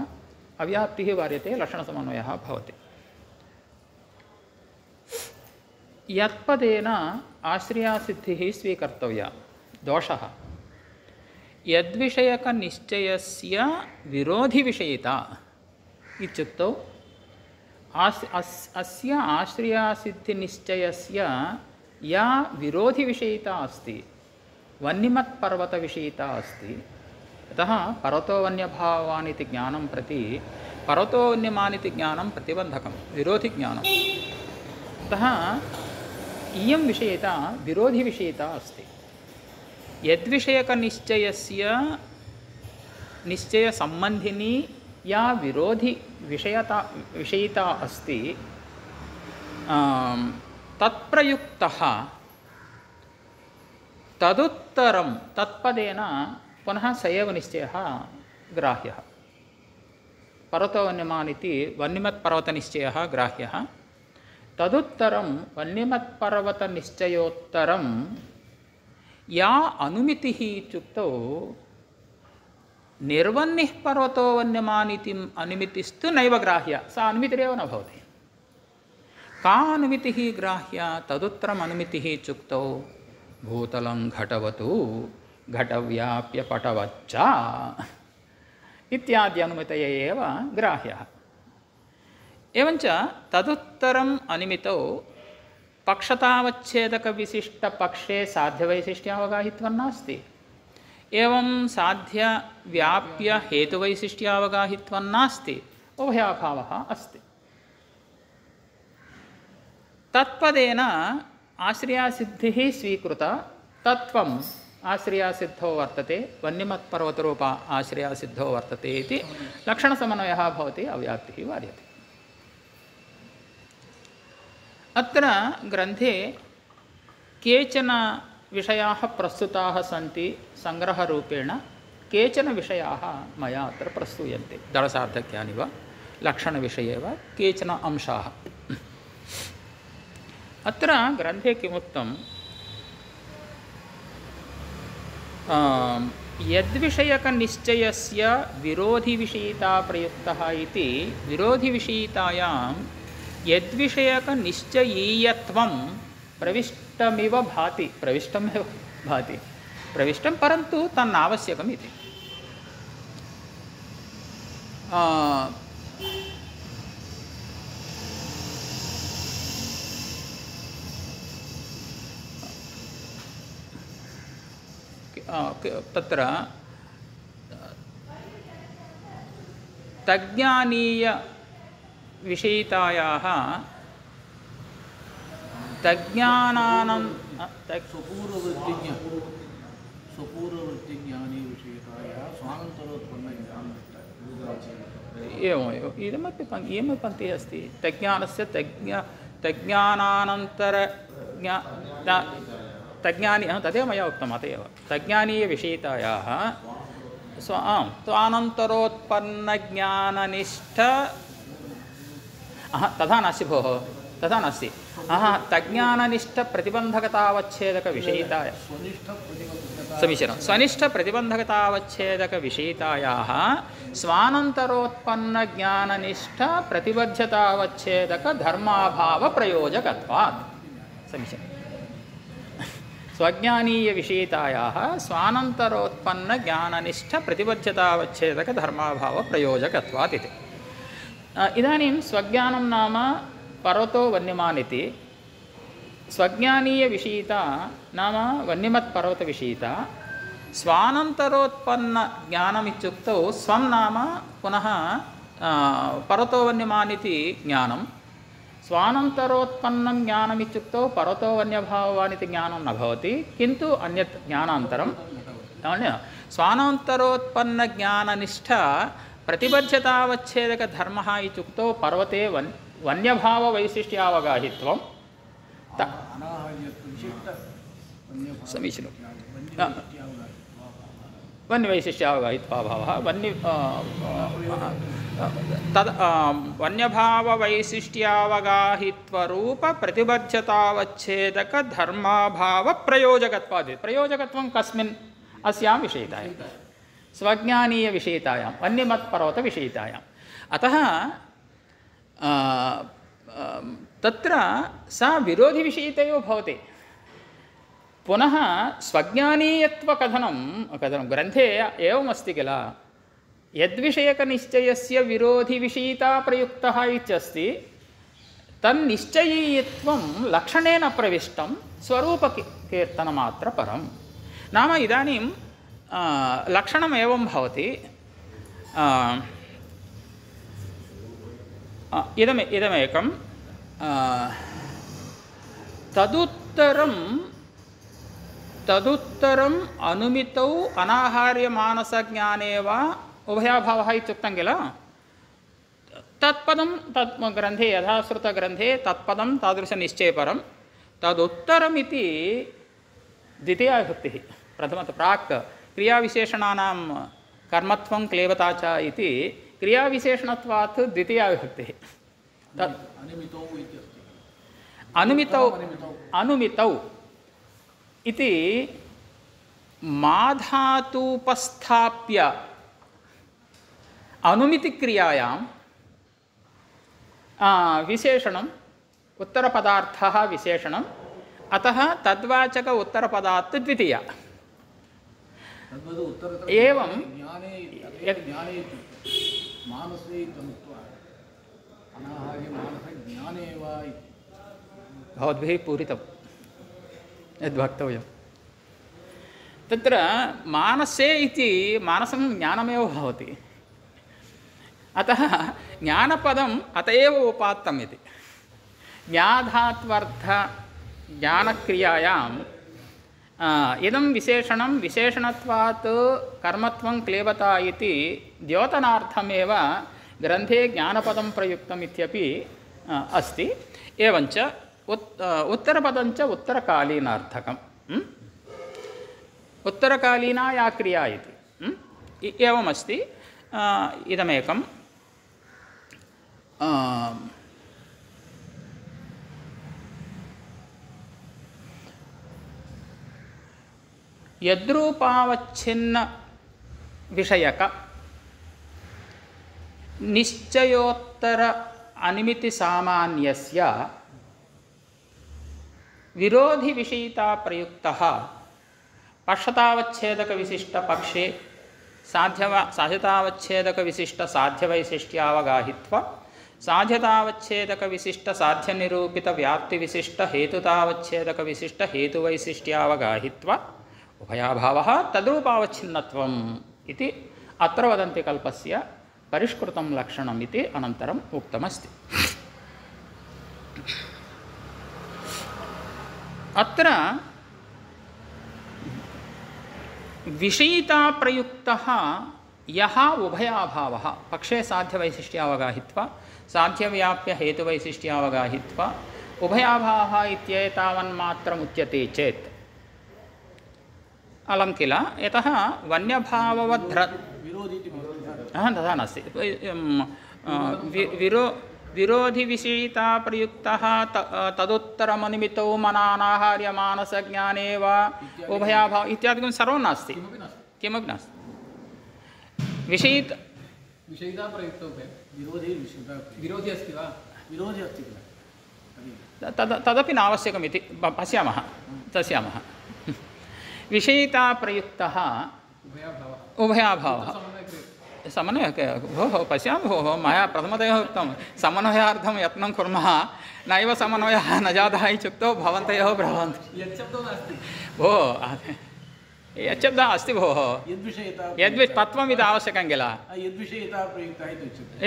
अव्याप्तिः वार्यते लक्षणसमन्वयः भवति यत्पदेन आश्रयासिद्धिः स्वीकर्तव्या दोषः यद्विषयकनिश्चयस्य विरोधिविषयिता इत्युक्तौ अस्य आश्रयासिद्धिनिश्चयस्य या विरोधिविषयिता अस्ति वन्यमत्पर्वतविषयिता अस्ति अतः पर्वतो वन्यभावान् इति ज्ञानं प्रति पर्वतो वन्यमान् इति ज्ञानं प्रतिबन्धकं विरोधिज्ञानम् अतः इयं विषयिता विरोधिविषयिता अस्ति यद्विषयकनिश्चयस्य निश्चयसम्बन्धिनी या विषयिता अस्ति तत्प्रयुक्तः तदुत्तरं तत्पदेन पुनः स एव निश्चयः ग्राह्यः पर्वतो वन्यमान् इति वन्यमत्पर्वतनिश्चयः ग्राह्यः तदुत्तरं वन्यमत्पर्वतनिश्चयोत्तरं या अनुमितिः इत्युक्तौ निर्वन्यः पर्वतो वन्यमान् इति अनुमितिस्तु नैव ग्राह्या सा अनुमितिरेव न भवति का अनुमितिः ग्राह्या तदुत्तरम् अनुमितिः इत्युक्तौ भूतलं घटवतु घटव्याप्य पटवच्च इत्यादि अनुमितये एव ग्राह्यः एवञ्च तदुत्तरम् अनिमितौ पक्षतावच्छेदकविशिष्टपक्षे साध्यवैशिष्ट्यावगाहित्वं नास्ति। एवं साध्यव्याप्यहेतुवैशिष्ट्यावगाहित्वं नास्ति, उभयाभावः अस्ति। तत्पदेन आश्रयासिद्धिः स्वीकृता, तत्त्वम् आश्रयासिद्धौ वर्तते, वह्निमत्पर्वतरूप आश्रयासिद्धौ वर्तते इति लक्षणसमन्वयः भवति, अव्याप्तिः वार्यते। अत्र ग्रन्थे केचन विषयाः प्रस्तुताः सन्ति सङ्ग्रहरूपेण, केचन विषयाः मया अत्र प्रस्तूयन्ते, दलसार्थक्यानि वा लक्षणविषये वा केचन अंशाः। अत्र ग्रन्थे किमुक्तं, यद्विषयकनिश्चयस्य विरोधिविषयिता प्रयुक्तः इति विरोधिविषयितायां यद्विषयकनिश्चयीयत्वं प्रविष्टमिव भाति, प्रविष्टमेव भाति, प्रविष्टं परन्तु तन्नावश्यकम् इति। तत्र तज्ज्ञानीयविषयितायाः तज्ज्ञानानं स्वपूर्ववृत्तिज्ञानीयविषयितायाः स्वानन्तरोत्पन्नज्ञानं एवमेव इदमपि इयमपि पङ्क्तिः अस्ति। तज्ज्ञानस्य तज्ज्ञानानन्तर तज्ज्ञानी तदेव मया उक्तम्, अत एव तज्ज्ञानीयविषयितायाः स्वानन्तरोत्पन्नज्ञाननिष्ठ तथा नास्ति भोः, तथा नास्ति। तज्ज्ञाननिष्ठप्रतिबन्धकतावच्छेदकविषयिताय समीचीनं स्वनिष्ठप्रतिबन्धकतावच्छेदकविषयितायाः स्वानन्तरोत्पन्नज्ञाननिष्ठप्रतिबद्धतावच्छेदकधर्माभावप्रयोजकत्वात्। समीचीनं। स्वज्ञानीयविषयितायाः स्वानन्तरोत्पन्नज्ञाननिष्ठप्रतिबद्धतावच्छेदकधर्माभावप्रयोजकत्वात् इति। इदानीं स्वज्ञानं नाम पर्वतो वन्यमान् इति, स्वज्ञानीयविषयिता नाम वन्यमत्पर्वतविषयिता, स्वानन्तरोत्पन्नज्ञानमित्युक्तौ स्वं नाम पुनः पर्वतो वन्यमान् इति ज्ञानं, स्वानन्तरोत्पन्नं ज्ञानमित्युक्तौ पर्वतो वन्यभावान् इति ज्ञानं न भवति, किन्तु अन्यत् ज्ञानान्तरं स्वानन्तरोत्पन्नज्ञाननिष्ठ प्रतिबद्धतावच्छेदकधर्मः इत्युक्तौ पर्वते वन्यभाववैशिष्ट्यावगाहित्वं समीचीनं वन्यवैशिष्ट्यावगाहित्वाभावः तद् वन्यभाववैशिष्ट्यावगाहित्वरूपप्रतिबद्धतावच्छेदकधर्माभावप्रयोजकत्वात्। प्रयोजकत्वं कस्मिन्? अस्यां विषयितायां, स्वज्ञानीयविषयितायां, वन्यमत्पर्वतविषयितायाम्। अतः तत्र सा विरोधिविषयितयो भवति। पुनः स्वज्ञानीयत्वकथनं ग्रन्थे एवमस्ति किल, यद्विषयकनिश्चयस्य विरोधिविषयिता प्रयुक्तः इत्यस्ति, तन्निश्चयीयत्वं लक्षणेन प्रविष्टं स्वरूपकीर्तनमात्रपरं। नाम इदानीं लक्षणम् एवं भवति, इदमेकं तदुत्तरम् अनुमितौ अनाहार्यमानसज्ञाने वा उभयाभावः इत्युक्तं किल। तत्पदं ग्रन्थे यथाश्रुतग्रन्थे तत्पदं तादृशनिश्चयपरं, तदुत्तरमिति द्वितीयाविभक्तिः। प्रथमतः प्राक् क्रियाविशेषणानां कर्मत्वं क्लेवता च इति क्रियाविशेषणत्वात् द्वितीयाविभक्तिः। अनुमितौ इति माधातुपस्थाप्य अनुमितिक्रियायां विशेषणम् उत्तरपदार्थः विशेषणम्, अतः तद्वाचक उत्तरपदात् द्वितीया। एवं अनाहार्य मानसज्ञाने वा इति। भवद्भिः पूरितं यद्वक्तव्यं तत्र मानसे इति मानसं ज्ञानमेव भवति अतः ज्ञानपदम् अत एव उपात्तम् इति ज्ञाधात्वर्थ ज्ञानक्रियायाम् इदं विशेषणं विशेषणत्वात् कर्मत्वं क्लेबता इति द्योतनार्थमेव ग्रन्थे ज्ञानपदं प्रयुक्तम् इत्यपि अस्ति एवञ्च उत्तरपदञ्च उत्तरकालीनार्थकम् उत्तरकालीना या क्रिया इति एवमस्ति इदमेकं यद्रूपावच्छिन्न विषयक निश्चयोत्तर अनिमिति सामान्यस्य विरोधि विषयिता प्रयुक्तः पक्षतावच्छेदक विशिष्ट पक्षे साध्यतावच्छेदक विशिष्ट साध्यवैशिष्ट्यावगाहित्व साध्यतावच्छेदक विशिष्ट साध्य निरूपित व्याप्ति विशिष्ट हेतुतावच्छेदक विशिष्ट हेतुवैशिष्ट्यावगाहित्व उभयाभावः तद्रूपावच्छिन्नत्वम् इति अत्र वदन्ति कल्पस्य परिष्कृतं लक्षणम् इति अनन्तरम् उक्तमस्ति। अत्र विषयिता प्रयुक्तः यः उभयाभावः पक्षे साध्यवैशिष्ट्यावगाहित्वा साध्यव्याप्य हेतुवैशिष्ट्यावगाहित्वा उभयाभावः इत्येतावन्मात्रमुच्यते चेत् अलं किल यतः वन्यभाववद्ध्र तथा नास्ति विरोधिविषयिता प्रयुक्तः तदुत्तरमनिमितौ मनानाहार्यमानसज्ञाने वा उभयाभाव इत्यादिकं सर्वं नास्ति किमपि नास्ति विषयिता प्रयुक्तौ विरोधी अस्ति वा विरोधी अस्ति किल तदपि नावश्यकमिति पश्यामः विषयिता प्रयुक्तः उभयाभावः समन्वयः भोः पश्यामः भोः मया प्रथमतया उक्तं समन्वयार्थं यत्नं कुर्मः नैव समन्वयः न जातः इत्युक्तौ भवन्तः ब्रवन्ति भोः यच्चब्दः अस्ति भोः तत्त्वमिति आवश्यकं किल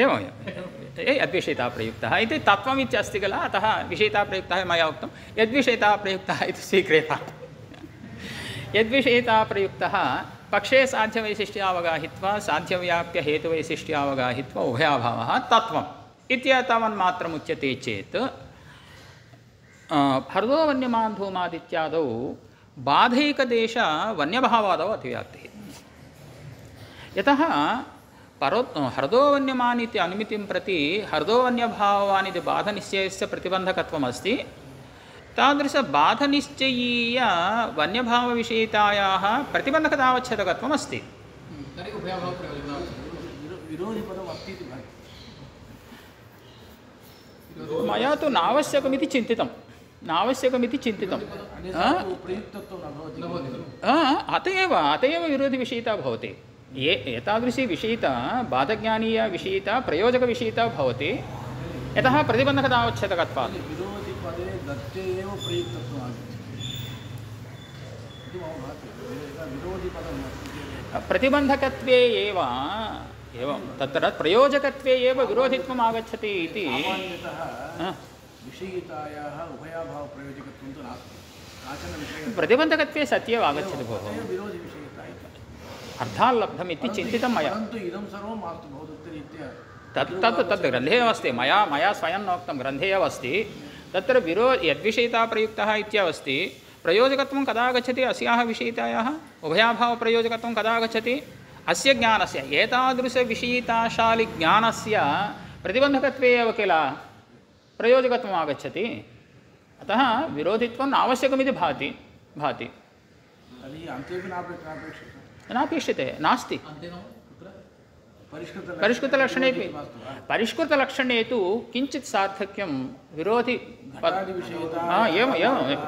एवं यद्विषयिता प्रयुक्तः इति तत्त्वमिति अस्ति किल अतः विषयिता प्रयुक्तः मया उक्तं यद्विषयिता प्रयुक्तः इति स्वीक्रियताम् यद्विषयिता प्रयुक्तः पक्षे साध्यवैशिष्ट्यावगाहित्वा साध्यव्याप्य हेतुवैशिष्ट्यावगाहित्वा उभयाभावः तत्त्वम् इत्येतावन्मात्रमुच्यते चेत् हर्दो वन्यमान्धूमादित्यादौ बाधैकदेश वन्यभावादौ अतिव्याप्तिः यतः हर्दो वन्यमान् इति अनुमितिं प्रति हर्दो वन्यभावान् इति बाधनिश्चयस्य प्रतिबन्धकत्वमस्ति तादृशबाधनिश्चयीय वन्यभावविषयितायाः प्रतिबन्धकतावच्छेदकत्वम् अस्ति मया तु नावश्यकमिति चिन्तितं अत एव विरोधिविषयिता भवति एतादृशी विषयिता बाधज्ञानीया विषयिता प्रयोजकविषयिता भवति यतः प्रतिबन्धकतावच्छेदकत्वात् प्रतिबन्धकत्वे एव एवं तत्र प्रयोजकत्वे एव विरोधित्वम् आगच्छति इति विषयितायाः उभयाभाव प्रयोजकत्वं तु नास्ति प्रतिबन्धकत्वे सत्येव आगच्छति भोः अर्थाल्लब्धमिति चिन्तितं मया परन्तु इदं सर्वं मास्तु भवदुक्तरीत्या तद् ग्रन्थे एव अस्ति मया स्वयं नोक्तं ग्रन्थे एव अस्ति तत्र यद्विषयिता प्रयुक्तः इत्यवस्ति प्रयोजकत्वं कदा आगच्छति अस्याः विषयितायाः उभयाभावप्रयोजकत्वं कदा आगच्छति अस्य ज्ञानस्य एतादृशविषयिताशालिज्ञानस्य प्रतिबन्धकत्वे एव किल प्रयोजकत्वम् आगच्छति अतः विरोधित्वं नावश्यकमिति भाति नापेक्षते नास्ति परिष्कृतलक्षणे तु किञ्चित् सार्थक्यं विरोधि एवं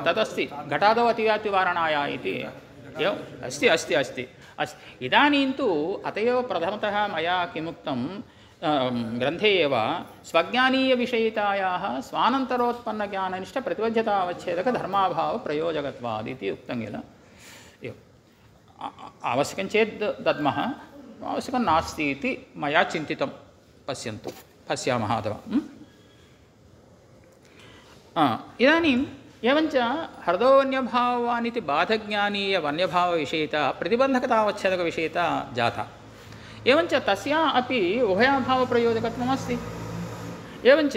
तदस्ति घटादौ अतिव्याप्तिवारणाय इति एवम् अस्ति इदानीं तु अत एव प्रथमतः मया किमुक्तं ग्रन्थे एव स्वज्ञानीयविषयितायाः स्वानन्तरोत्पन्नज्ञाननिष्ठप्रतिबद्धतावच्छेदकधर्माभावप्रयोजकत्वात् इति उक्तं किल एवम् आवश्यकं चेत् दद्मः आवश्यकं नास्ति इति मया चिन्तितं पश्यामः अथवा इदानीम् एवञ्च हृदोऽन्यभावान् इति बाधज्ञानीयवन्यभावविषयिता प्रतिबन्धकतावच्छेदकविषयिता जाता एवञ्च तस्या अपि उभयाभावप्रयोजकत्वम् अस्ति एवञ्च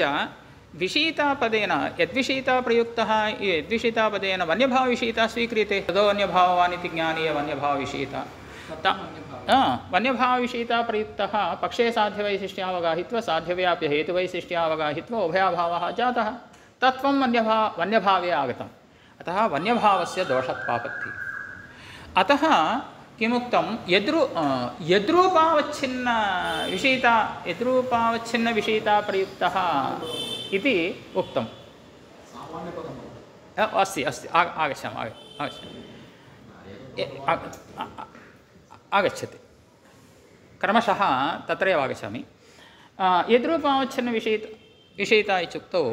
विषयितापदेन यद्विषयिताप्रयुक्तः यद्विषयितापदेन वन्यभावविषयिता स्वीक्रियते हृदोऽन्यभावान् इति ज्ञानीयवन्यभावविषयिता वन्यभावविषयिता प्रयुक्तः पक्षे साध्यवैशिष्ट्यावगाहित्व साध्यव्याप्यहेतुवैशिष्ट्यावगाहित्व उभयाभावः जातः तत्त्वं वन्यभावे आगतम् अतः वन्यभावस्य दोषत्वापत्तिः अतः किमुक्तं यद्रूपावच्छिन्नविषयिता प्रयुक्तः इति उक्तम् अस्ति आगच्छति क्रमशः तत्रैव आगच्छामि यद्रूपावच्छिन्नविषयिता इत्युक्तौ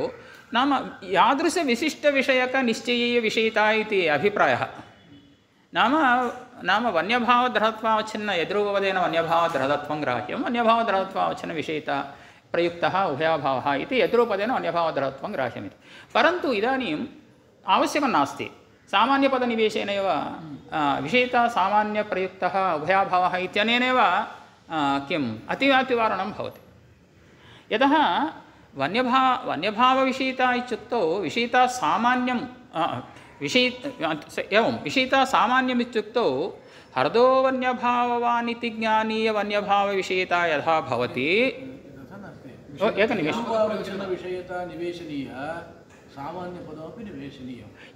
नाम यादृशविशिष्टविषयकनिश्चयीयविषयिता इति अभिप्रायः नाम वन्यभावदृढत्वावच्छिन्न यद्रूपपदेन वन्यभावदृढत्वं ग्राह्यं वन्यभावदृढत्वावच्छिन्नविषयिता प्रयुक्तः उभयाभावः इति यद्रूपदेन वन्यभावदृढत्वं ग्राह्यमिति परन्तु इदानीम् आवश्यकं नास्ति सामान्यपदनिवेशेनैव विषयिता सामान्यप्रयुक्तः उभयाभावः इत्यनेनैव किम् अतिव्याप्तिवारणं भवति यतः वन्यभावविषयिता इत्युक्तौ विषयिता सामान्यं एवं विषयिता सामान्यमित्युक्तौ हृदो वन्यभाववान् इति ज्ञानीयवन्यभावविषयिता यथा भवति एकनिमेषं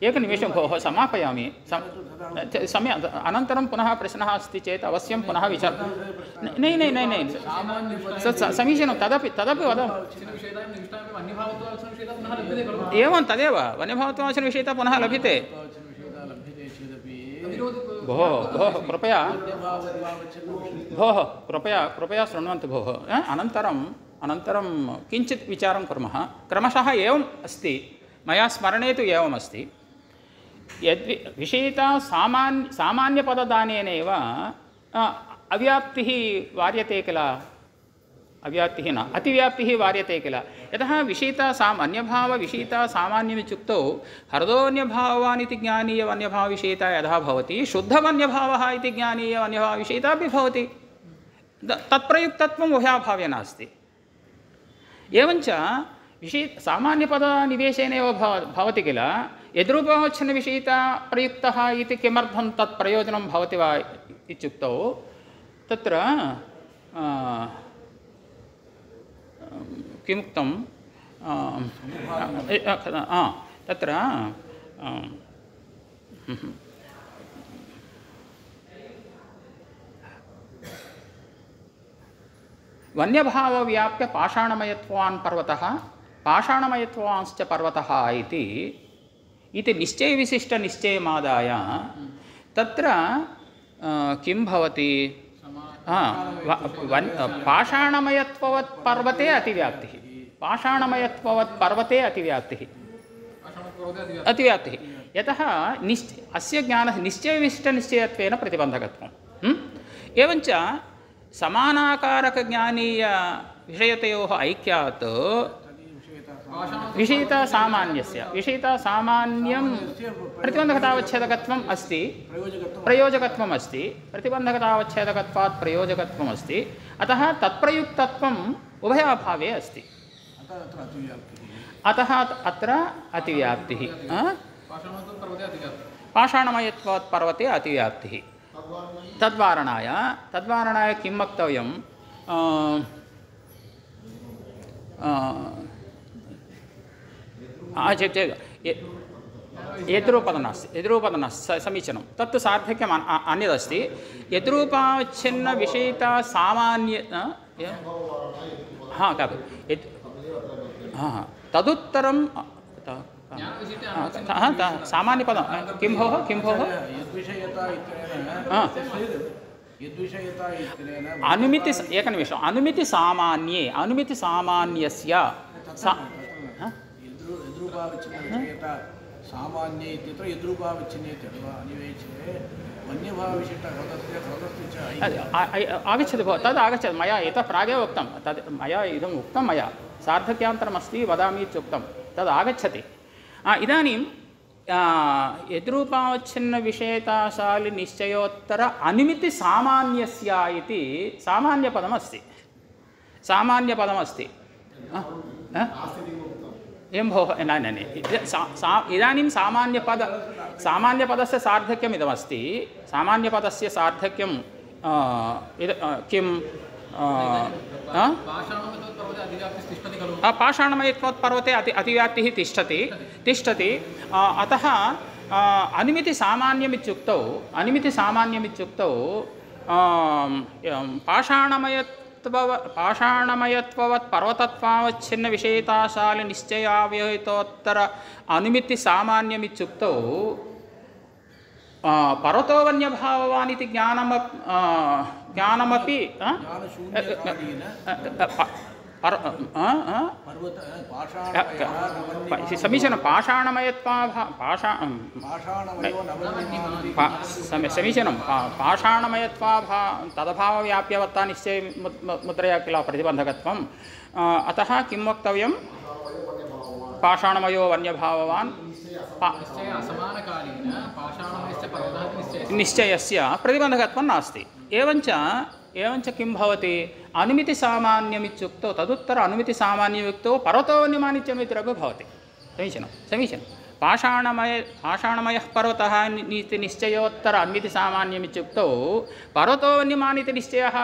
एकनिमेषं भोः समापयामि समय अनन्तरं पुनः प्रश्नः अस्ति चेत् अवश्यं पुनः विचार नै समीचीनं तदपि वदामि एवं तदेव वन्यभावत्वावच्छिन्नविषयिता पुनः लभ्यते भोः कृपया शृण्वन्तु भोः अनन्तरं किञ्चित् विचारं कुर्मः क्रमशः एवम् अस्ति मया स्मरणे तु एवमस्ति विषयिता सामान्यपददानेनैव अव्याप्तिः वार्यते किल अव्याप्तिः न अतिव्याप्तिः वार्यते किल यतः अन्यभावविषयिता सामान्यमित्युक्तौ हृदोऽन्यभावान् इति ज्ञानीयवन्यभावविषयिता यथा भवति शुद्धवन्यभावः इति ज्ञानीयवन्यभावविषयिता अपि भवति तत्प्रयुक्तत्वम् उभयाभावे नास्ति एवञ्च सामान्यपदनिवेशेनैव भवति किल यद्रूपावच्छिन्नविषयिता प्रयुक्तः इति किमर्थं तत् प्रयोजनं भवति वा इत्युक्तौ तत्र किमुक्तं तत्र वन्यभावव्याप्य पाषाणमयत्वान् पर्वतः पाषाणमयत्वांश्च पर्वतः इति निश्चयविशिष्टनिश्चयमादाय तत्र किं भवति पाषाणमयत्ववत् पर्वते अतिव्याप्तिः अतिव्याप्तिः यतः अस्य ज्ञानस्य निश्चयविशिष्टनिश्चयत्वेन प्रतिबन्धकत्वम् एवञ्च समानाकारकज्ञानीय विषयतयोः ऐक्यात् विषयिता सामान्यं प्रतिबन्धकतावच्छेदकत्वम् अस्ति प्रयोजकत्वम् अस्ति प्रतिबन्धकतावच्छेदकत्वात् प्रयोजकत्वम् अस्ति अतः तत्प्रयुक्तत्वम् उभयाभावे अस्ति अतः अत्र अतिव्याप्तिः पाषाणमयत्वात् पर्वते अतिव्याप्तिः तद्वारणाय किं वक्तव्यं यद्रूपदनास्ति समीचीनं तत्तु सार्थक्यम् अन्यदस्ति यद्रूपावच्छिन्नविषयिता सामान्य तदुत्तरं सामान्यपदं किं भोः यद्विषयता इत्यनेन अनुमिति एकनिमिषम् अनुमिति सामान्यस्य यद्रूपावच्छिन्नविषयता सामान्य इत्यत्र यद्रूपावच्छिन्ने इत्यथवा अनिवेशे वन्यभावविशिष्टघटस्य च आगच्छति भो तद् आगच्छति मया इतः प्रागेव उक्तं तद् मया इदम् उक्तं मया सार्धक्यान्तरमस्ति वदामि इत्युक्तं तद् आगच्छति इदानीं यद्रूपावच्छिन्नविषयताशालि निश्चयोत्तर अनुमिति सामान्यस्य इति सामान्यपदमस्ति एं भोः न इदानीं सामान्यपदस्य सार्धक्यम् इदमस्ति सामान्यपदस्य सार्धक्यं किं पाषाणमयत्वत्पर्वते अतिव्याप्तिः तिष्ठति अतः अनुमितिसामान्यमित्युक्तौ पाषाणमयत्ववत् पर्वतत्वावच्छिन्नविषयताशालि निश्चयाव्यवहितोत्तर अनुमितिसामान्यमित्युक्तौ पर्वतो वन्यभाववान् इति ज्ञानमपि समीचीनं समीचीनं पाषाणमयत्वाभा तदभावव्याप्यवत्ता निश्चय मुद्रया किल प्रतिबन्धकत्वम् अतः किं वक्तव्यं पाषाणमयो वन्यभाववान् निश्चयस्य प्रतिबन्धकत्वं नास्ति एवञ्च किं भवति अनुमितिसामान्यमित्युक्तौ तदुत्तर अनुमितिसामान्ययुक्तौ पर्वतो वन्यमानित्यमितिरपि भवति समीचीनं पाषाणमयः पर्वतः निश्चयोत्तर अनुमितिसामान्यमित्युक्तौ पर्वतो वन्यमानिति निश्चयः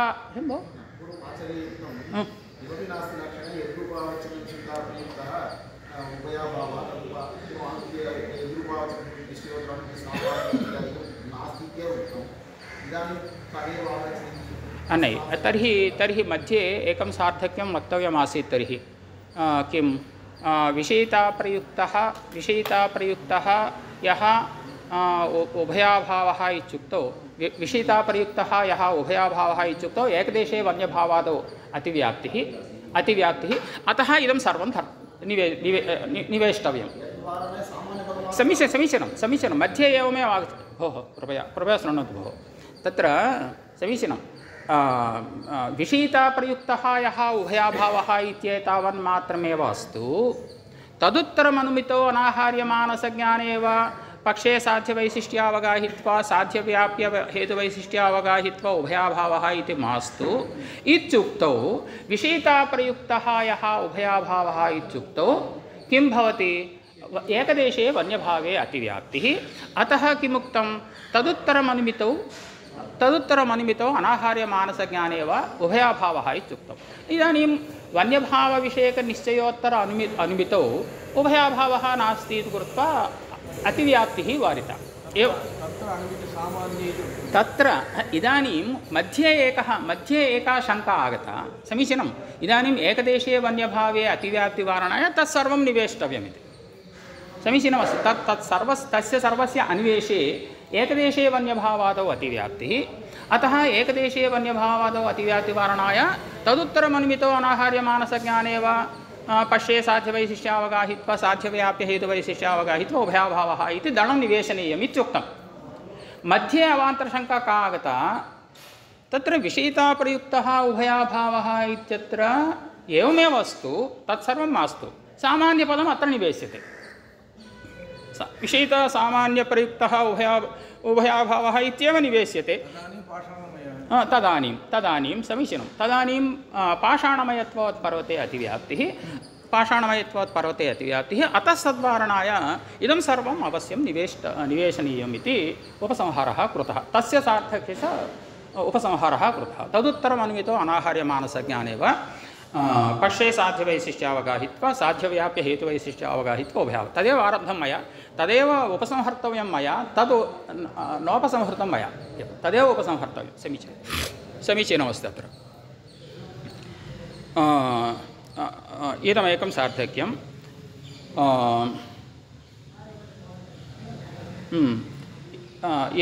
नै तर्हि मध्ये एकं सार्थक्यं वक्तव्यमासीत् तर्हि किं विषयिताप्रयुक्तः यः उभयाभावः इत्युक्तौ विषयिताप्रयुक्तः यः उभयाभावः इत्युक्तौ एकदेशे वन्यभावादौ अतिव्याप्तिः अतः इदं सर्वं निवेष्टव्यं समीचीनं मध्ये एवमेव आगच्छति भोः कृपया शृणोतु भोः तत्र समीचीनं विषयिताप्रयुक्तः यः उभयाभावः इत्येतावन्मात्रमेव अस्तु तदुत्तरमनुमितो अनाहार्यमानसज्ञाने एव पक्षे साध्यवैशिष्ट्यावगाहित्वा साध्यव्याप्य हेतुवैशिष्ट्यावगाहित्वा उभयाभावः इति मास्तु इत्युक्तौ विषयिताप्रयुक्तः यः उभयाभावः इत्युक्तौ किं भवति एकदेशे वन्यभावे अतिव्याप्तिः अतः किमुक्तं तदुत्तरमनुमितौ अनाहार्यमानसज्ञाने एव उभयाभावः इत्युक्तम् इदानीं वन्यभावविषयकनिश्चयोत्तर अनुमितौ उभयाभावः नास्ति इति कृत्वा अतिव्याप्तिः वारिता एव तत्र इदानीं मध्ये एका शङ्का आगता समीचीनम् इदानीम् एकदेशीय वन्यभावे अतिव्याप्तिवारणाय तत्सर्वं निवेष्टव्यमिति समीचीनमस्ति तस्य सर्वस्य अन्वेषे एकदेशीय वन्यभावादौ अतिव्याप्तिः अतः एकदेशीय वन्यभावादौ अतिव्याप्तिवारणाय तदुत्तरमनुमितो अनाहार्यमानसज्ञाने वा पश्ये साध्यवैशिष्ट्यावगाहित्वा साध्यव्याप्य हेतुवैशिष्ट्यावगाहित्वा उभयाभावः इति दलं निवेशनीयम् इत्युक्तं मध्ये अवान्तरशङ्का का आगता तत्र विषयिताप्रयुक्तः उभयाभावः इत्यत्र एवमेव अस्तु तत्सर्वं मास्तु सामान्यपदम् अत्र निवेश्यते विषयितसामान्यप्रयुक्तः उभयाभावः इत्येव निवेश्यते तदानीं समीचीनं तदानीं पाषाणमयत्वात्पर्वते अतिव्याप्तिः अतः सद्वारणाय इदं सर्वम् अवश्यं निवेशनीयम् इति उपसंहारः कृतः तस्य सार्थक्यस्य उपसंहारः कृतः तदुत्तरमन्वितो अनाहार्यमानसज्ञाने वा पक्षे साध्यवैशिष्ट्यावगाहित्वा साध्यव्याप्य हेतुवैशिष्ट्यावगाहित्वा उभयाभावः तदेव आरब्धं मया तदेव उपसंहर्तव्यं मया तद् नोपसंहृतं मया तदेव उपसंहर्तव्यं समीचीनमस्ति अत्र इदमेकं सार्थक्यं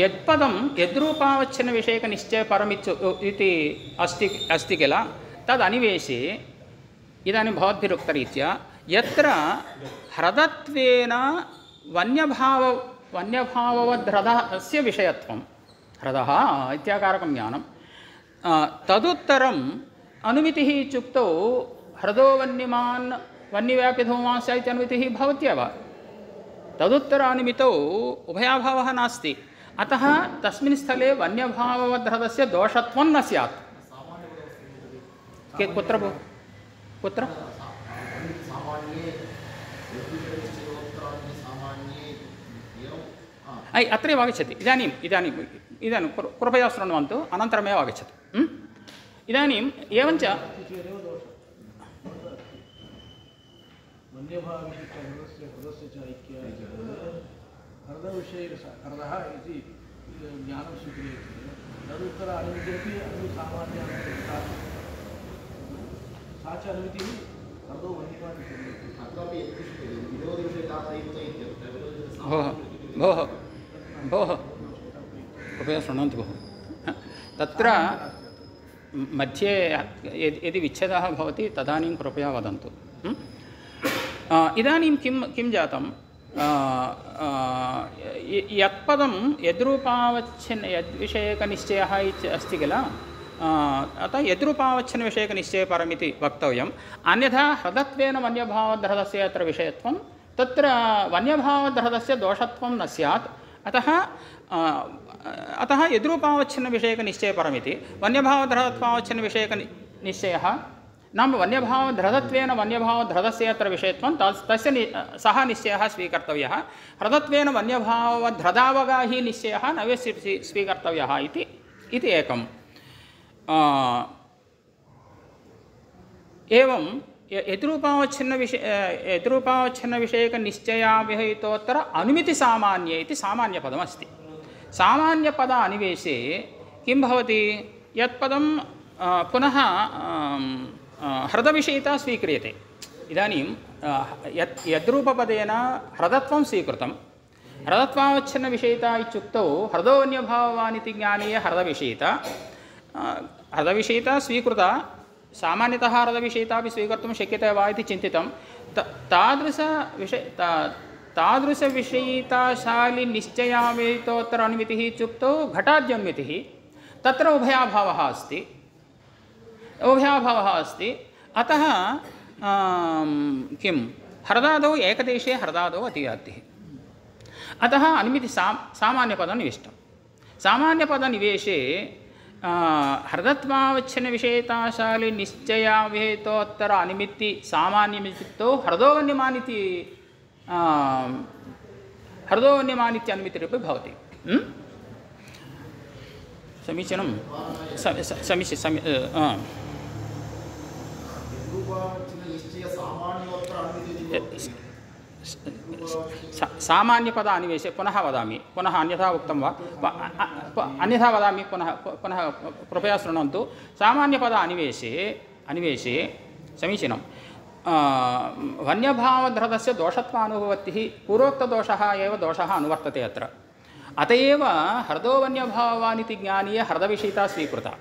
यत्पदं यद्रूपावच्छिन्नविषयकनिश्चयपरमिच्छु इति अस्ति किल तदनिवेशे इदानीं भवद्भिरुक्तरीत्या यत्र ह्रदत्वेन वन्यभाववद्ह्रदस्य विषयत्वं ह्रदः इत्याकारकं ज्ञानं तदुत्तरम् अनुमितिः इत्युक्तौ ह्रदो वन्यमान् वन्यव्यापिधूमांस इत्यनुमितिः भवत्येव तदुत्तरानुमितौ उभयाभावः नास्ति अतः तस्मिन् स्थले वन्यभाववद्ह्रदस्य दोषत्वं न स्यात् कुत्र कुत्र अत्रैव आगच्छति इदानीं कृपया शृण्वन्तु अनन्तरमेव आगच्छति इदानीम् एवञ्च हृदस्य च हृदः इति ज्ञानं स्वीक्रियते तदुत्तर अनुमितिरपि सामान्य सा च अनुमितिः हृदौ वन्यमान् अत्रापि भोः कृपया शृण्वन्तु भोः तत्र मध्ये यदि विच्छेदः भवति तदानीं कृपया वदन्तु इदानीं किं जातं यत्पदं यद्रूपावच्छिन्न यद्विषयकनिश्चयः अस्ति किल अतः यद्रूपावच्छिन्नविषयकनिश्चयपरमिति वक्तव्यम् अन्यथा ह्रदत्वेन वन्यभावद्ह्रदस्य यत्र विषयत्वं तत्र वन्यभावद्ह्रदस्य दोषत्वं न स्यात् अतः यद्रूपावच्छिन्नविषयकनिश्चयपरमिति वन्यभावद्ह्रदत्वावच्छिन्नविषयकनिश्चयः नाम वन्यभावध्रदत्वेन वन्यभावध्रदस्य यत्र विषयत्वं तस्य सः निश्चयः स्वीकर्तव्यः ह्रदत्वेन वन्यभावध्रदावगाही निश्चयः न स्वीकर्तव्यः इति एकम् एवं यद्रूपावच्छिन्नविषयकनिश्चयाविहितोत्तर अनुमितिसामान्ये इति सामान्यपदमस्ति सामान्यपद अनिवेशे किं भवति यत्पदं पुनः ह्रदविषयिता स्वीक्रियते इदानीं यद्रूपपदेन ह्रदत्वं स्वीकृतं ह्रदत्वावच्छिन्नविषयिता इत्युक्तौ ह्रदोऽन्यभाववान् इति ज्ञानीय ह्रदविषयिता स्वीकृता सामान्यतः ह्रदविषयितापि स्वीकर्तुं शक्यते वा इति चिन्तितं तादृशविषयिताशालिनिश्चयावेतोत्तर अनुमितिः इत्युक्तौ घटाद्यनुमितिः तत्र उभयाभावः अस्ति अतः किं ह्रदादौ एकदेशे ह्रदादौ अतिव्याप्तिः अतः अनुमिति सामान्यपदनिविष्टं सामान्यपदनिवेशे ह्रदत्वावच्छिन्नविषयिताशालिनिश्चयावेतोत्तर अनुमिति सामान्यमित्युक्तौ ह्रदोऽन्यमानित्यनुमितिरपि भवति समीचीनं सामान्यपद अनिवेशे पुनः वदामि पुनः अन्यथा उक्तं वा अन्यथा वदामि पुनः कृपया शृण्वन्तु सामान्यपद अनिवेशे समीचीनं वन्यभावध्रदस्य दोषत्वानुभवतिः पूर्वोक्तदोषः एव दोषः अनुवर्तते अत्र अत एव ह्रदो वन्यभावान् इति ज्ञानीय ह्रदविषयिता स्वीकृता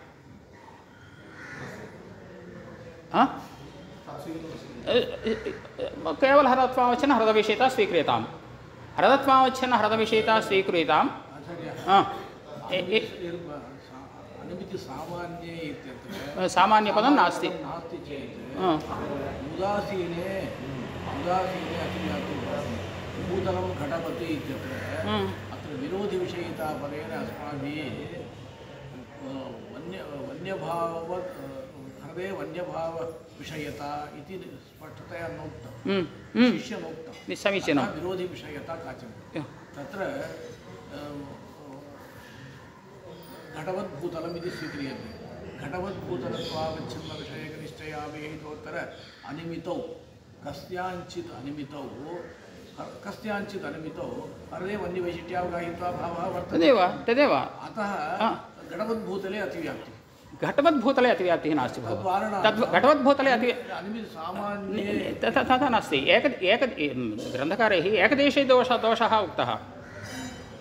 केवल ह्रदत्वावच्छिन्न ह्रदविषयिता स्वीक्रियतां ह्रदत्वावच्छिन्न ह्रदविषयिता स्वीक्रियतां सामान्यपदं नास्ति उदासीने भूतलं घटपति इत्यत्र अत्र विरोधिविषयितापदेन अस्माभिः ह्रदे वन्यभावविषयता इति स्पष्टतया नोक्तं शिष्यनोक्तं समीचीनं विरोधिविषयता काचित् तत्र घटवद्भूतलम् इति स्वीक्रियते घटवद्भूतलत्वावच्छिन्नविषयकनिश्चयावेहितोत्तर अनिमितौ कस्याञ्चित् अनिमितौ हृदे वन्यवैशिष्ट्यावगाहित्वा भावः वर्तते तदेव अतः घटवद्भूतले अतिव्याप्तिः घटवद्भूतले अतिव्याप्तिः नास्ति घटवद्भूतले तथा नास्ति ग्रन्थकारैः एकदेशे दोषः उक्तः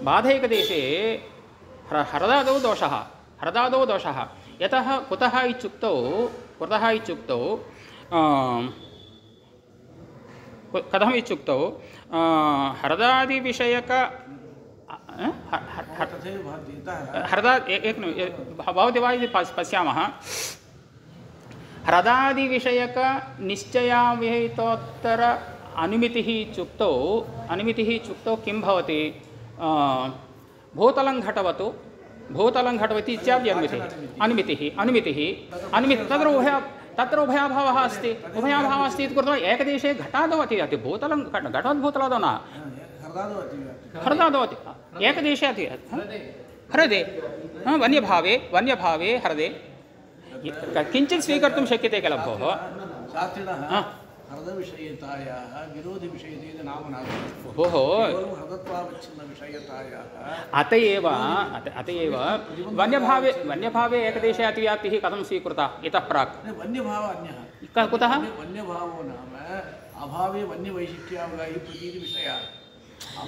बाधैकदेशे हरदादौ दोषः यतः कुतः इत्युक्तौ कथम् इत्युक्तौ हरदादिविषयक हरदा भवति वा इति पश्यामः हरदादिविषयक निश्चयाविहितोत्तर अनुमितिः इत्युक्तौ किं भवति भूतलं घटवति इत्यादि अनुमितिः तत्र उभयाभावः अस्ति इति कृत्वा एकदेशे घटादवति अति घटोद्भूतलादौ न हरदादवति एकदेशे अति हरदे वन्यभावे हरदे किञ्चित् स्वीकर्तुं शक्यते किल भोः अत एव वन्यभावे एकदेशे अतिव्याप्तिः कथं स्वीकृता इतः प्राक् कुतः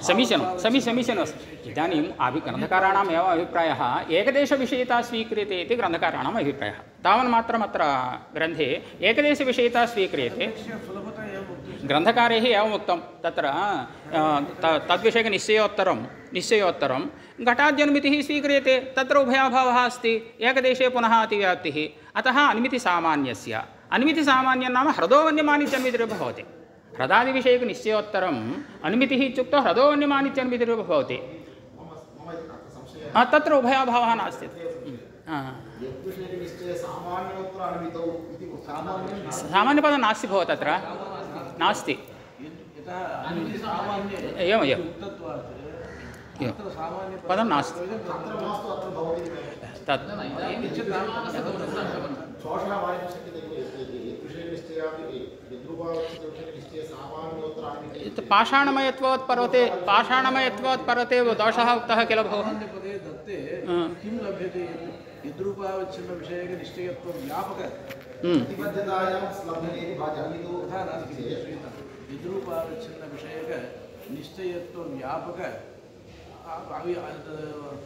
समीचीनम् अस्ति इदानीम् ग्रन्थकाराणाम् एव अभिप्रायः एकदेशविषयिता स्वीक्रियते इति ग्रन्थकाराणाम् अभिप्रायः तावन्मात्रम् अत्र ग्रन्थे एकदेशविषयिता स्वीक्रियते ग्रन्थकारैः एवम् उक्तं तत्र तद्विषयकनिश्चयोत्तरं घटाद्यनुमितिः स्वीक्रियते तत्र उभयाभावः अस्ति एकदेशे पुनः अतिव्याप्तिः अतः अनुमितिसामान्यं नाम ह्रदोवन्यमानित्यन्वितिरेव भवति ह्रदादिविषयकनिश्चयोत्तरम् अनुमितिः इत्युक्तौ ह्रदोवन्यमानित्यन्वितिरेव भवति तत्र उभयाभावः नास्ति सामान्यपदं नास्ति भवति तत्र नास्ति एवं पदं नास्ति तत् पाषाणमयत्वात्परते दोषः उक्तः किल भोः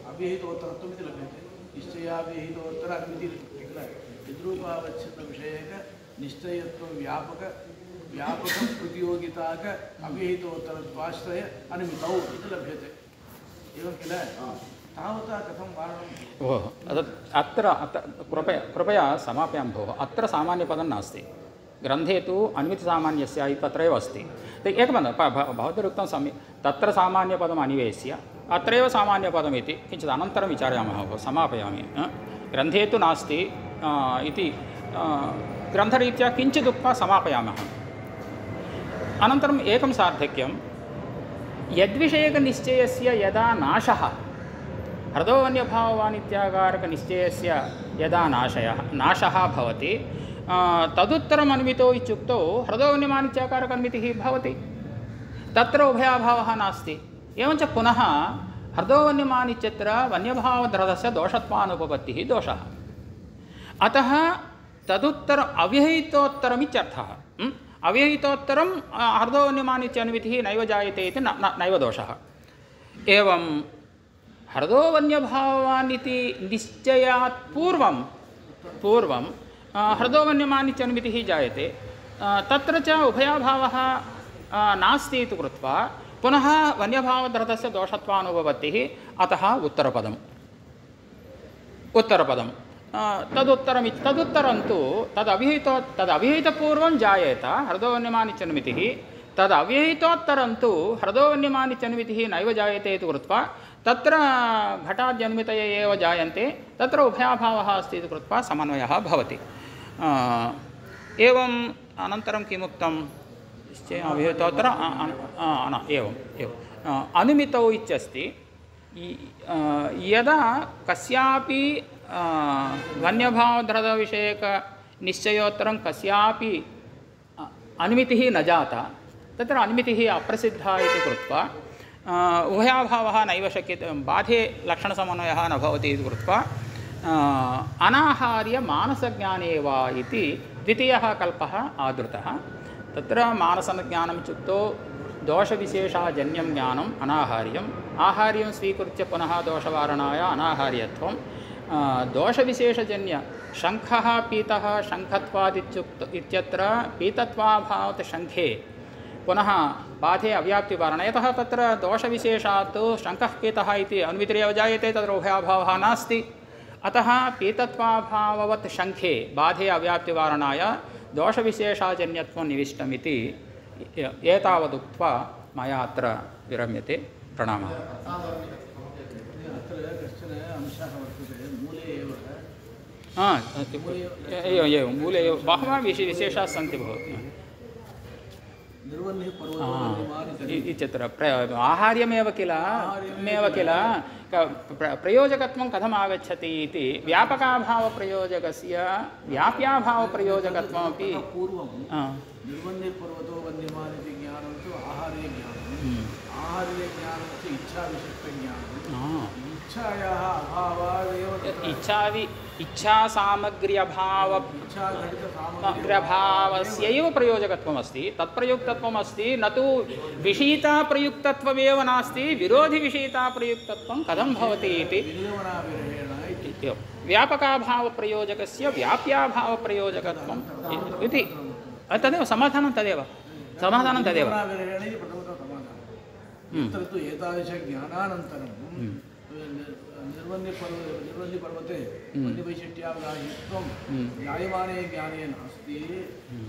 अव्यहितोत्तरत्वम् इति लभ्यते निश्चयाव्यहितोत्तर यद्रूपावच्छिन्नविषयक निश्चयत्वं व्यापकं प्रतियोगिताक अव्यहितोत्तरत्वाश्रय अनुमितौ इति लभ्यते एवं किल तावता कथं वारणम् अत्र कृपया समाप्यां भोः अत्र सामान्यपदं नास्ति ग्रन्थे तु अन्वितसामान्यस्य तत्रैव अस्ति एकपदं भवद्भिरुक्तं तत्र सामान्यपदम् अन्वेष्य अत्रैव सामान्यपदमिति किञ्चित् अनन्तरं विचारयामः भोः समापयामि ग्रन्थे तु नास्ति इति ग्रन्थरीत्या किञ्चित् उक्त्वा समापयामः अनन्तरम् एकं सार्थक्यं यद्विषयकनिश्चयस्य यदा नाशः ह्रदोवन्यभाववानित्याकारकनिश्चयस्य यदा नाशः भवति तदुत्तरम् अनुमितौ इत्युक्तौ ह्रदोवन्यमानित्याकारकन्मितिः भवति तत्र उभयाभावः नास्ति एवञ्च पुनः ह्रदोवन्यमानित्यत्र वन्यभावधृतस्य दोषत्वानुपपत्तिः दोषः अतः तदुत्तर अव्यहितोत्तरमित्यर्थः अव्यहितोत्तरं ह्रदोवन्यमानित्यनुमितिः नैव जायते इति नैव दोषः एवं ह्रदोवन्यभावानिति निश्चयात् पूर्वं ह्रदोवन्यमानित्यनुमितिः जायते तत्र च उभयाभावः नास्ति इति कृत्वा पुनः वन्यभावधृतस्य दोषत्वानुपपत्तिः अतः उत्तरपदं तदुत्तरं तु तदव्यहितपूर्वं जायेत ह्रदोवन्यमानित्यनुमितिः तदव्यहितोत्तरं तु ह्रदोवन्यमानित्यनुमितिः नैव जायते इति कृत्वा तत्र घटाद्यनुमितये एव जायन्ते तत्र उभयाभावः अस्ति इति कृत्वा समन्वयः भवति एवम् अनन्तरं किमुक्तं अव्यहितोत्तर एवं अनुमितौ इत्यस्ति यदा कस्यापि वन्यभावधृतविषयकनिश्चयोत्तरं कस्यापि अनुमितिः न जाता तत्र अनुमितिः अप्रसिद्धा इति कृत्वा उभयाभावः नैव शक्यते बाधे लक्षणसमन्वयः न भवति इति कृत्वा अनाहार्यमानसज्ञाने वा इति द्वितीयः कल्पः आदृतः तत्र मानसज्ञानम् इत्युक्तौ दोषविशेषाजन्यं ज्ञानम् अनाहार्यम् आहार्यं स्वीकृत्य पुनः दोषवारणाय अनाहार्यत्वं दोषविशेषजन्य शङ्खः पीतः शङ्खत्वादित्युक्त इत्यत्र पीतत्वाभावात् शङ्खे पुनः बाधे अव्याप्तिवारणं यतः तत्र दोषविशेषात् शङ्खः पीतः इति अन्वितिरेव जायते तत्र उभयाभावः नास्ति अतः पीतत्वाभाववत् शङ्खे बाधे अव्याप्तिवारणाय दोषविशेषाजन्यत्वं निविष्टमिति एतावदुक्त्वा मया अत्र विरम्यते प्रणामः अत्र कश्चन अंशः वर्तते मूले एव एवं मूले एव बहवः विशेषाः सन्ति भवति निर्वह्निः पर्वतो इत्यत्र आहार्यमेव किल प्रयोजकत्वं कथम् आगच्छति इति व्यापकाभावप्रयोजकस्य व्याप्याभावप्रयोजकत्वमपि पूर्वं निर्वह्निः पर्वतो वन्यमान् इति ज्ञानं तु आहार्यज्ञानम् आहार्यज्ञानं तु इच्छाविशिष्टज्ञानम् इच्छायाः अभावादेव इच्छासामग्र्यभावस्यैव प्रयोजकत्वमस्ति तत्प्रयुक्तत्वमस्ति न तु विषयिताप्रयुक्तत्वमेव नास्ति विरोधिविषयिताप्रयुक्तत्वं कथं भवति इति व्यापकाभावप्रयोजकस्य व्याप्याभावप्रयोजकत्वम् इति तदेव समाधानं तदेव तत्र तु एतादृशज्ञानानन्तरं निर्वह्निपर्वते वन्यवैशिष्ट्यावगाहित्वं जायमाने ज्ञाने नास्ति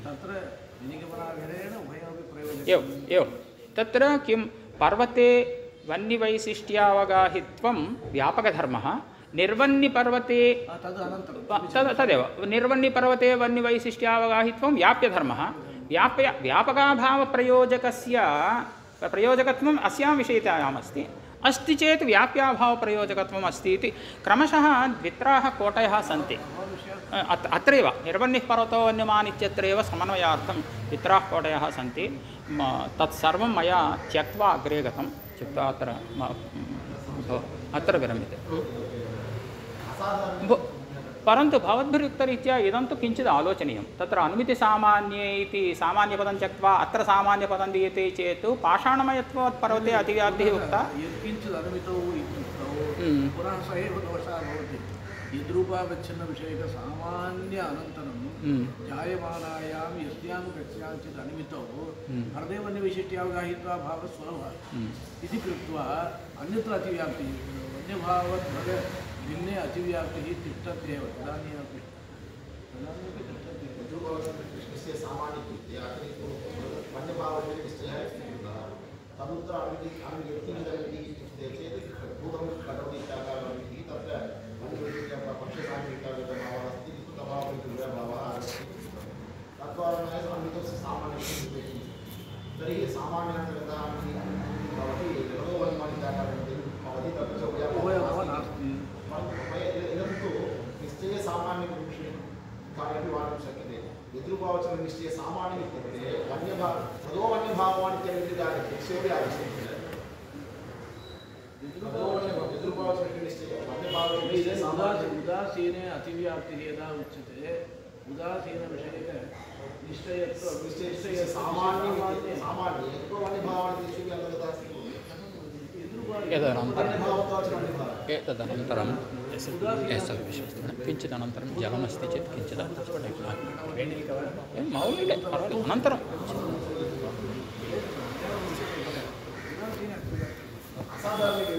तत्र विनिगमनाभेदेन उभयमपि प्रयोजकम् एवं तत्र किं पर्वते वन्यवैशिष्ट्यावगाहित्वं व्यापकधर्मः निर्वह्निपर्वते तदेव निर्वह्निपर्वते वन्यवैशिष्ट्यावगाहित्वं व्याप्यधर्मः व्यापकाभावप्रयोजकस्य प्रयोजकत्वम् अस्यां विषयितायाम् अस्ति चेत् व्याप्याभावप्रयोजकत्वम् अस्ति इति क्रमशः द्वित्राः कोटयः सन्ति अत्रैव निर्वह्निः पर्वतो वन्यमान् इत्यत्रैव समन्वयार्थं द्वित्राः कोटयः सन्ति तत्सर्वं मया त्यक्त्वा अग्रे गतं इत्युक्त्वा अत्र विरम्यते परन्तु भवद्भिरुक्तरीत्या इदं तु किञ्चित् आलोचनीयं तत्र अनुमितिसामान्ये इति सामान्यपदं त्यक्त्वा अत्र सामान्यपदं दीयते चेत् पाषाणमयत्वात्पर्वते अतिव्याप्तिः उक्ता यत्किञ्चित् अनुमितौ इत्युक्तौ पुनः स एव दोषः भवति यद्रूपावच्छिन्नविषयकसामान्य अनन्तरं जायमानायां यस्यां कस्याञ्चित् अनुमितौ हृदयवन्यवैशिष्ट्यावगाहित्वा भावस्वभावः इति कृत्वा अन्यत्र अतिव्याप्तिः वन्यभावद्भग भिन्ने अतिव्याप्तिः तिष्ठत्येव तदानीमपि तिष्ठति कृष्णस्य सामान्यकृत्या वन्यभावनिश्चयः तमुत्र चेत् भूतं करोति इत्याकारः तत्र पक्षसामयिकाभावः अस्ति तभावः तद्वारा अमृतस्य सामान्यं तर्हि सामान्यान्तर्गतः भवति भवति तत्र उभयभावः नास्ति इदं तु निश्चयसामान्यपुरुषकार्यपि वादुं शक्यते यद्रूपावचननिश्चये सामान्यम् इत्युक्ते तदो वन्यभावान् इत्यपि निश्चयोपि आगच्छति यद्रूपावचननिश्चये वन्यभावनिश्चये उदासीने अतिव्याप्तिः यदा उच्यते उदासीनविषयकनिश्चयत्व सामान्ये वन्यभावान् इत्यपि अन्तर्गतः अस्ति एतदनन्तरं किञ्चित् अनन्तरं जलमस्ति चेत् किञ्चित् मौल्ये अनन्तरं असाधारणं